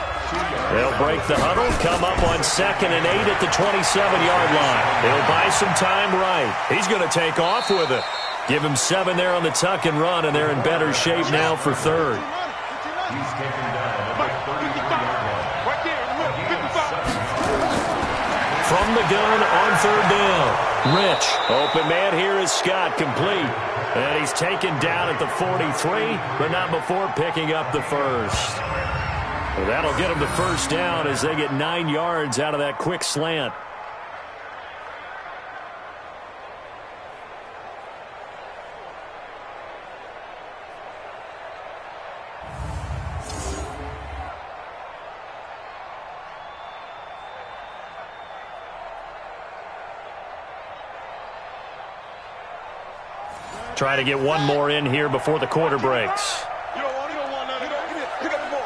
Speaker 2: They'll break the huddle, come up on 2nd and 8 at the 27-yard line. He'll buy some time right. He's going to take off with it. Give him 7 there on the tuck and run, and they're in better shape now for 3rd.
Speaker 5: He's taken down at the 33-yard line.
Speaker 2: From the gun on 3rd down. Rich. Open man here is Scott, complete. And he's taken down at the 43, but not before picking up the 1st. Well, that'll get him the 1st down as they get 9 yards out of that quick slant. Try to get one more in here before the quarter breaks.
Speaker 4: You don't want none. Pick up the ball.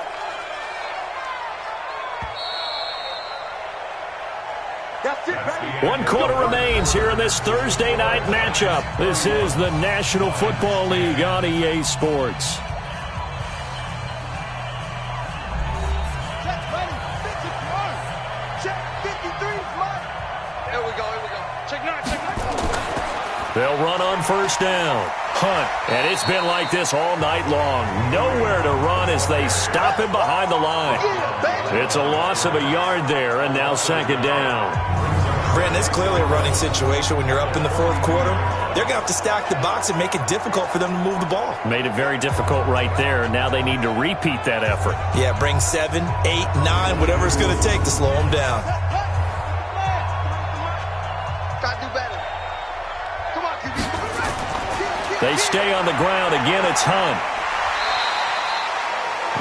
Speaker 4: That's it, baby.
Speaker 2: 1 quarter remains here in this Thursday night matchup. This is the National Football League on EA Sports. They'll run on first down. Hunt. And it's been like this all night long. Nowhere to run as they stop him behind the line. It's a loss of a yard there, and now second down.
Speaker 3: Brandon, it's clearly a running situation when you're up in the fourth quarter. They're going to have to stack the box and make it difficult for them to move the ball.
Speaker 2: Made it very difficult right there. Now they need to repeat that effort.
Speaker 3: Yeah, bring 7, 8, 9, whatever it's going to take to slow them down.
Speaker 6: Try to do better. Come on, QB.
Speaker 2: They stay on the ground. Again, it's Hunt.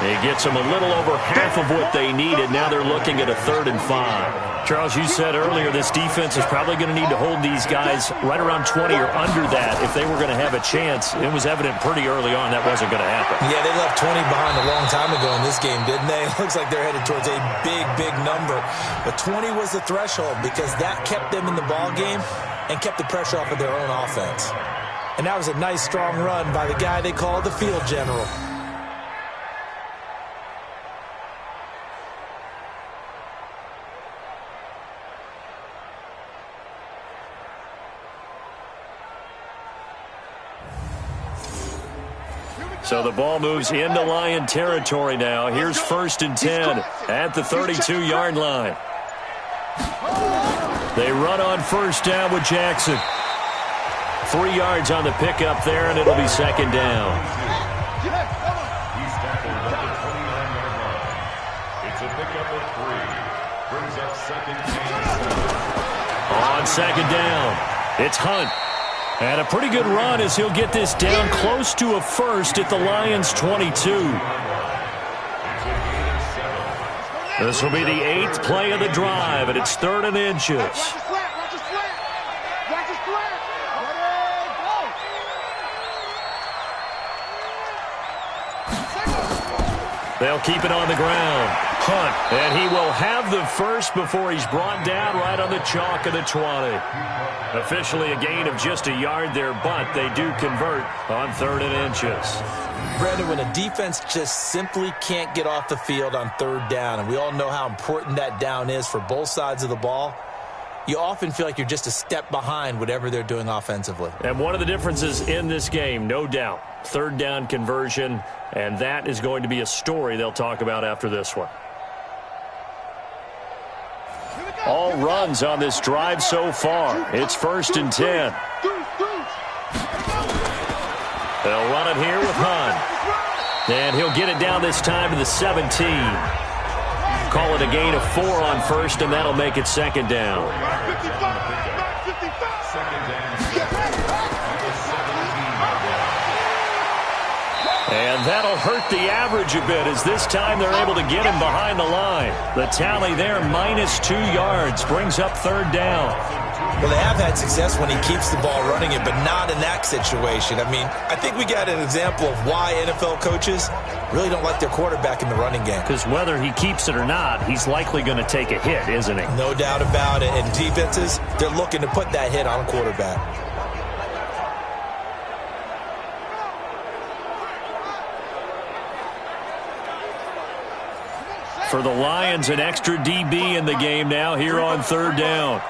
Speaker 2: He gets them a little over half of what they needed. Now they're looking at a 3rd and 5. Charles, you said earlier this defense is probably going to need to hold these guys right around 20 or under that if they were going to have a chance. It was evident pretty early on that wasn't going to happen.
Speaker 3: Yeah, they left 20 behind a long time ago in this game, didn't they? It looks like they're headed towards a big, big number. But 20 was the threshold because that kept them in the ball game and kept the pressure off of their own offense. And that was a nice, strong run by the guy they call the field general.
Speaker 2: So the ball moves into Lion territory now. Here's 1st and 10 at the 32-yard line. They run on first down with Jackson. 3 yards on the pickup there, and it'll be second down.
Speaker 5: He's tackled at the 29-yard line. It's a pickup of 3. Brings up second and 7.
Speaker 2: On second down, it's Hunt. And a pretty good run as he'll get this down close to a first at the Lions' 22. This will be the 8th play of the drive, and it's 3rd and inches. They'll keep it on the ground. Hunt, and he will have the first before he's brought down right on the chalk of the 20. Officially a gain of just a yard there, but they do convert on 3rd and inches.
Speaker 3: Brandon, when a defense just simply can't get off the field on 3rd down, and we all know how important that down is for both sides of the ball, you often feel like you're just a step behind whatever they're doing offensively.
Speaker 2: And one of the differences in this game, no doubt, 3rd down conversion, and that is going to be a story they'll talk about after this one. All runs on this drive so far. It's 1st and 10. They'll run it here with Hunt. And he'll get it down this time to the 17. Call it a gain of 4 on first, and that'll make it second down. And that'll hurt the average a bit as this time they're able to get him behind the line. The tally there, -2 yards, brings up 3rd down.
Speaker 3: Well, they have had success when he keeps the ball running it, but not in that situation. I mean, I think we got an example of why NFL coaches really don't like their quarterback in the running game.
Speaker 2: Because whether he keeps it or not, he's likely going to take a hit, isn't he?
Speaker 3: No doubt about it. And defenses, they're looking to put that hit on a quarterback.
Speaker 2: For the Lions, an extra DB in the game now here on 3rd down.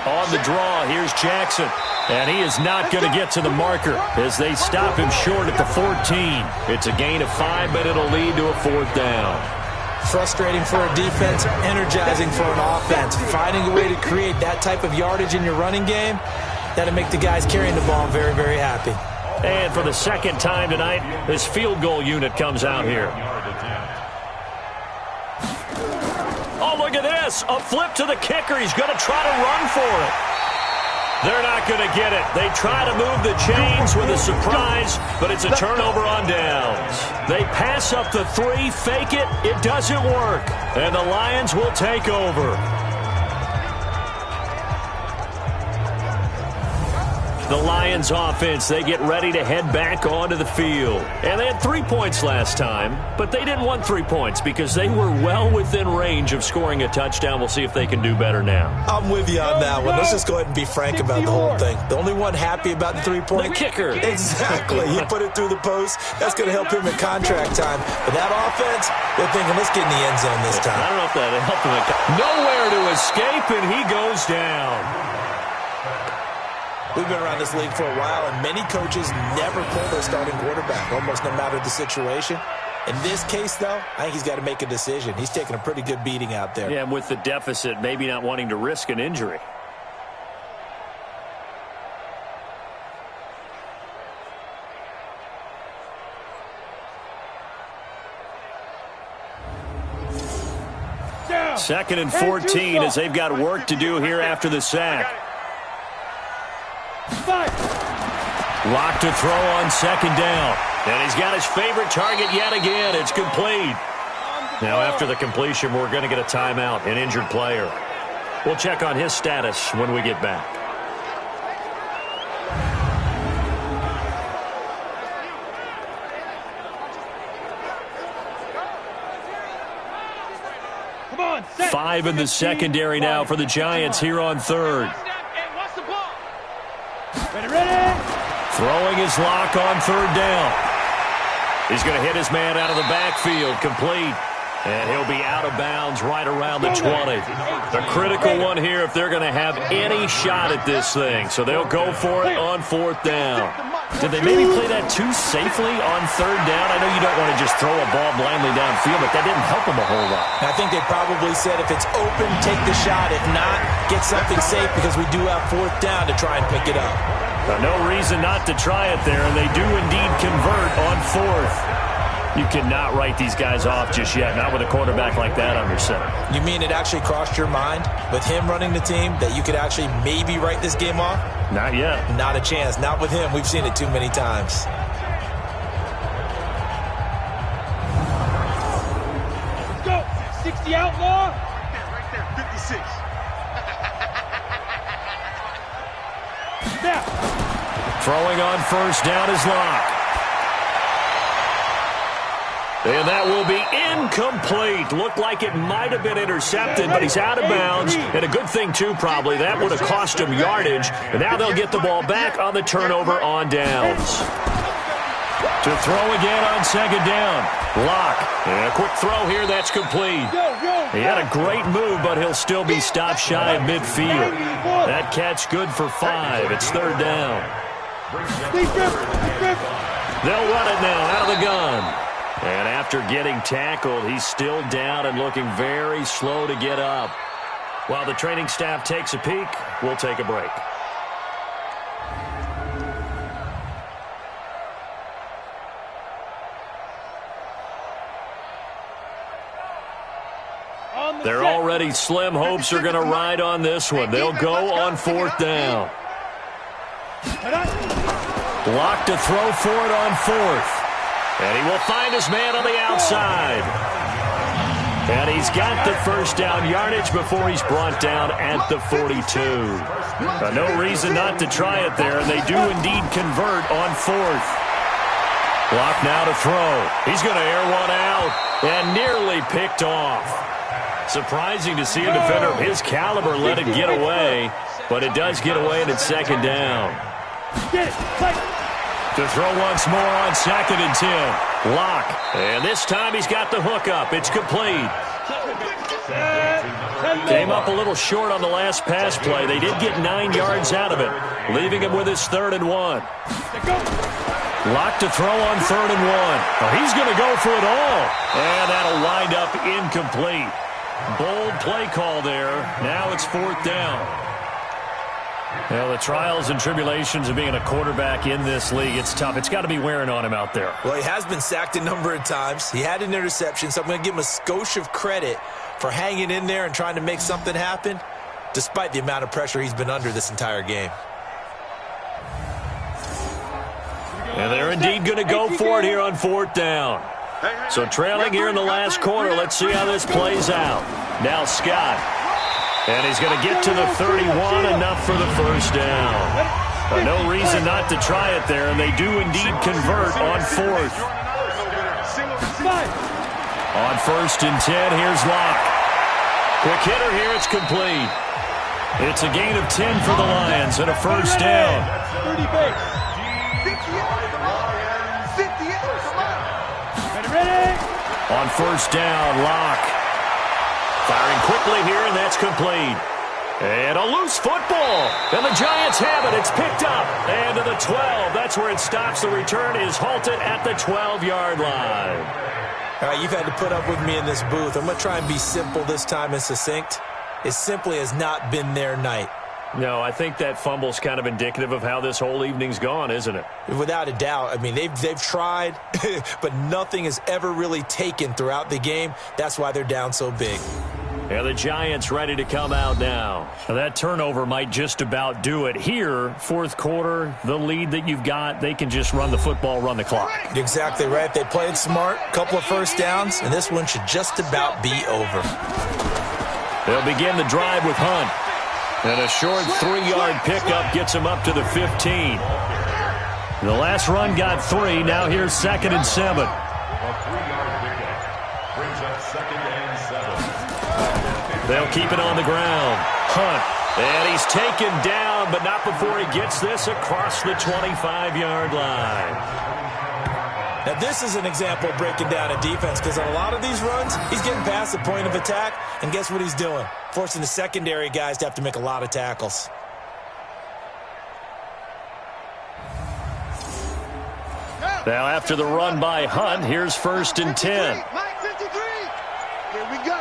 Speaker 2: On the draw, here's Jackson. And he is not going to get to the marker as they stop him short at the 14. It's a gain of 5, but it'll lead to a 4th down.
Speaker 3: Frustrating for a defense, energizing for an offense. Finding a way to create that type of yardage in your running game, that'll make the guys carrying the ball very, very happy.
Speaker 2: And for the second time tonight, this field goal unit comes out here. Oh, look at this. A flip to the kicker. He's going to try to run for it. They're not going to get it. They try to move the chains with a surprise, but it's a turnover on downs. They pass up the 3, fake it. It doesn't work. And the Lions will take over. The Lions offense, they get ready to head back onto the field. And they had 3 points last time, but they didn't want 3 points because they were well within range of scoring a touchdown. We'll see if they can do better now.
Speaker 3: I'm with you on that one. Let's just go ahead and be frank about the whole thing. The only one happy about the 3-point?
Speaker 2: The kicker.
Speaker 3: Exactly. He put it through the post. That's going to help him in contract time. But that offense, they're thinking, let's get in the end zone this time.
Speaker 2: I don't know if that'll help him. Nowhere to escape, and he goes down.
Speaker 3: We've been around this league for a while, and many coaches never pull their starting quarterback, almost no matter the situation. In this case, though, I think he's got to make a decision. He's taking a pretty good beating out there.
Speaker 2: Yeah, and with the deficit, maybe not wanting to risk an injury. Second and 14 as they've got work to do here after the sack. Lock to throw on second down. And he's got his favorite target yet again. It's complete. Now after the completion, we're going to get a timeout, an injured player. We'll check on his status when we get back. Five in the secondary now for the Giants here on third. Throwing his lock on third down. He's going to hit his man out of the backfield, complete. And he'll be out of bounds right around the 20. The critical one here if they're going to have any shot at this thing. So they'll go for it on fourth down. Did they maybe play that too safely on third down? I know you don't want to just throw a ball blindly downfield, but that didn't help them a whole lot.
Speaker 3: I think they probably said if it's open, take the shot. If not, get something safe because we do have fourth down to try and pick it up.
Speaker 2: No reason not to try it there, and they do indeed convert on fourth. You cannot write these guys off just yet, not with a quarterback like that under center.
Speaker 3: You mean it actually crossed your mind with him running the team that you could actually maybe write this game off?
Speaker 2: Not yet.
Speaker 3: Not a chance. Not with him. We've seen it too many times.
Speaker 4: Let's go. 60 outlaw. Right there. 56. Snap.
Speaker 2: Throwing on first down is Locke. And that will be incomplete. Looked like it might have been intercepted, but he's out of bounds. And a good thing, too, probably. That would have cost him yardage. And now they'll get the ball back on the turnover on downs. To throw again on second down. Locke. And a quick throw here. That's complete. He had a great move, but he'll still be stopped shy of midfield. That catch good for 5. It's third down. They'll run it now out of the gun. And after getting tackled, he's still down and looking very slow to get up. While the training staff takes a peek, we'll take a break. They're already slim hopes are going to ride on this one. They'll go on fourth down. Lock to throw for it on fourth. And he will find his man on the outside. And he's got the first down yardage before he's brought down at the 42. No reason not to try it there, and they do indeed convert on fourth. Lock now to throw. He's going to air one out and nearly picked off. Surprising to see a defender of his caliber let it get away, but it does get away and it's second down. To throw once more on second and 10. Lock. And this time he's got the hook up. It's complete. Came up a little short on the last pass play. They did get 9 yards out of it, leaving him with his 3rd and 1. Lock to throw on 3rd and 1. Oh, he's going to go for it all. And that'll wind up incomplete. Bold play call there. Now it's 4th down. Well, the trials and tribulations of being a quarterback in this league, it's tough. It's got to be wearing on him out there.
Speaker 3: Well, he has been sacked a number of times. He had an interception, so I'm going to give him a skosh of credit for hanging in there and trying to make something happen, despite the amount of pressure he's been under this entire game.
Speaker 2: And they're indeed going to go for it here on 4th down. So trailing here in the last quarter, let's see how this plays out. Now Scott. And he's going to get to the 31, enough for the first down. No reason not to try it there, and they do indeed convert on fourth. On 1st and 10, here's Locke. Quick hitter here, it's complete. It's a gain of 10 for the Lions and a first down.
Speaker 4: 30 base. 58, ready.
Speaker 2: On 1st down, Locke. Firing quickly here, and that's complete. And a loose football. And the Giants have it. It's picked up. And to the 12. That's where it stops. The return is halted at the 12-yard line.
Speaker 3: All right, you've had to put up with me in this booth. I'm going to try and be simple this time and succinct. It simply has not been their night.
Speaker 2: No, I think that fumble's kind of indicative of how this whole evening's gone, isn't it?
Speaker 3: Without a doubt. I mean, they've tried, but nothing has ever really taken throughout the game. That's why they're down so big.
Speaker 2: Yeah, the Giants ready to come out now. Now, that turnover might just about do it. Here, fourth quarter, the lead that you've got, they can just run the football, run the clock.
Speaker 3: Exactly right. They played smart, couple of first downs, and this one should just about be over.
Speaker 2: They'll begin the drive with Hunt. And a short 3-yard pickup gets him up to the 15. The last run got 3. Now here's 2nd and 7.
Speaker 5: A 3-yard pickup brings up 2nd and 7.
Speaker 2: They'll keep it on the ground. Hunt. And he's taken down, but not before he gets this across the 25-yard line.
Speaker 3: Now, this is an example of breaking down a defense, because on a lot of these runs, he's getting past the point of attack, and guess what he's doing? Forcing the secondary guys to have to make a lot of tackles.
Speaker 2: Now, after the run by Hunt, here's 1st and 10.
Speaker 6: Mike 53. Here we go.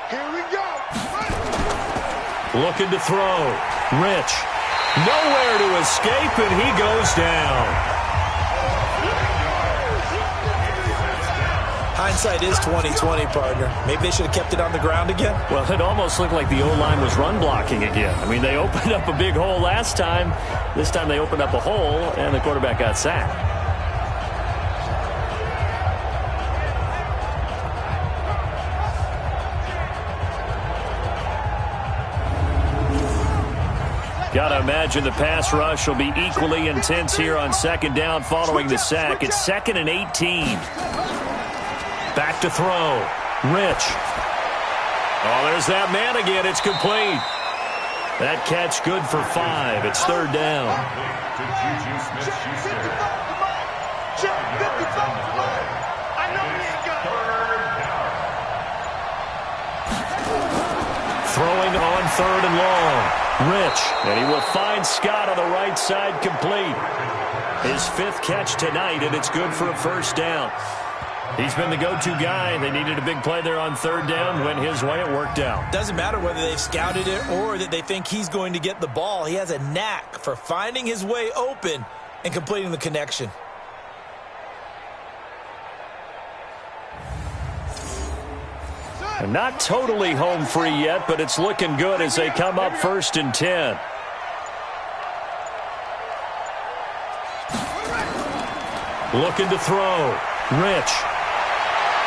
Speaker 6: Here we go.
Speaker 2: Looking to throw. Rich. Nowhere to escape, and he goes down.
Speaker 3: Hindsight is 20/20, partner. Maybe they should have kept it on the ground again.
Speaker 2: Well, it almost looked like the O-line was run blocking again. I mean, they opened up a big hole last time. This time they opened up a hole, and the quarterback got sacked. Got to imagine the pass rush will be equally intense here on 2nd down following the sack. It's 2nd and 18. Back to throw. Rich. Oh, there's that man again. It's complete. That catch good for 5. It's 3rd down.
Speaker 5: To Juju Smith-Schuster.
Speaker 6: I know he ain't got it.
Speaker 2: Throwing on 3rd and long. Rich. And he will find Scott on the right side, complete. His 5th catch tonight, and it's good for a 1st down. He's been the go-to guy. They needed a big play there on 3rd down. Went his way. It worked out.
Speaker 3: Doesn't matter whether they've scouted it or that they think he's going to get the ball. He has a knack for finding his way open and completing the connection.
Speaker 2: And not totally home free yet, but it's looking good as they come up 1st and 10. Looking to throw. Rich.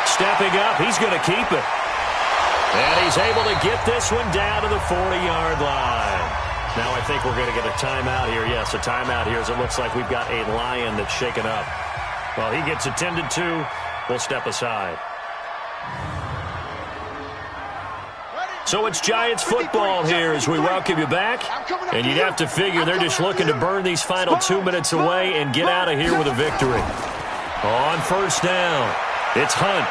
Speaker 2: Stepping up, he's going to keep it. And he's able to get this one down to the 40-yard line. Now I think we're going to get a timeout here. Yes, a timeout here as it looks like we've got a Lion that's shaken up. Well, he gets attended to. We'll step aside. So it's Giants football here as we welcome you back. And you'd have to figure they're just looking to burn these final 2 minutes away and get out of here with a victory. On 1st down, it's Hunt.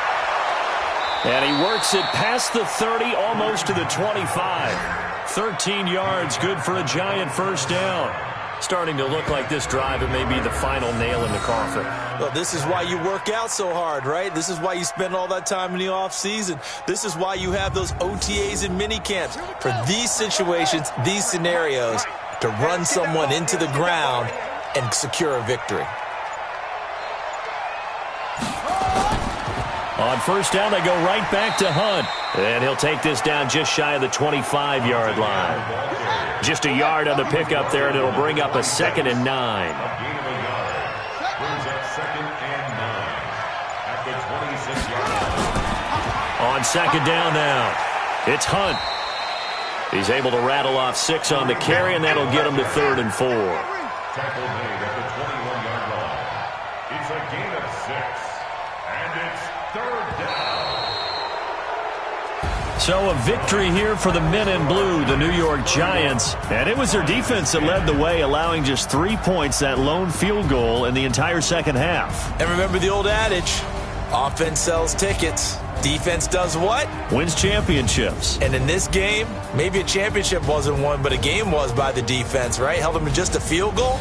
Speaker 2: And he works it past the 30, almost to the 25. 13 yards, good for a Giant 1st down. Starting to look like this drive, it may be the final nail in the coffin.
Speaker 3: Well, this is why you work out so hard, right? This is why you spend all that time in the offseason. This is why you have those OTAs and mini camps. For these situations, these scenarios, to run someone into the ground and secure a victory.
Speaker 2: On 1st down, they go right back to Hunt. And he'll take this down just shy of the 25-yard line. Just a yard on the pickup there, and it'll bring up a 2nd and 9.
Speaker 5: Brings up 2nd and 9 at the 26-yard line.
Speaker 2: On 2nd down now, it's Hunt. He's able to rattle off 6 on the carry, and that'll get him to 3rd and 4.
Speaker 5: tackle made at the 21-yard line. It's a gain of 6, and it's 3rd down.
Speaker 2: So a victory here for the men in blue, the New York Giants. And it was their defense that led the way, allowing just 3 points, that lone field goal in the entire second half.
Speaker 3: And remember the old adage, offense sells tickets. Defense does what?
Speaker 2: Wins championships.
Speaker 3: And in this game, maybe a championship wasn't won, but a game was by the defense, right? Held them to just a field goal.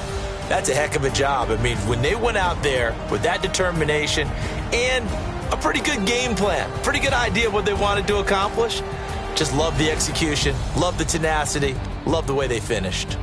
Speaker 3: That's a heck of a job. I mean, when they went out there with that determination and a pretty good game plan, pretty good idea of what they wanted to accomplish, just love the execution, love the tenacity, love the way they finished.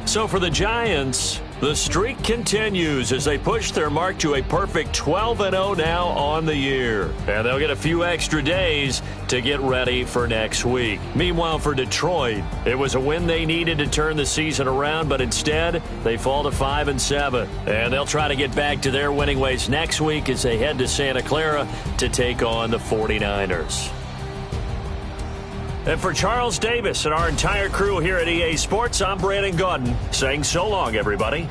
Speaker 2: So for the Giants, the streak continues as they push their mark to a perfect 12-0 now on the year. And they'll get a few extra days to get ready for next week. Meanwhile, for Detroit, it was a win they needed to turn the season around, but instead, they fall to 5-7. And they'll try to get back to their winning ways next week as they head to Santa Clara to take on the 49ers. And for Charles Davis and our entire crew here at EA Sports, I'm Brandon Gaudin saying so long, everybody.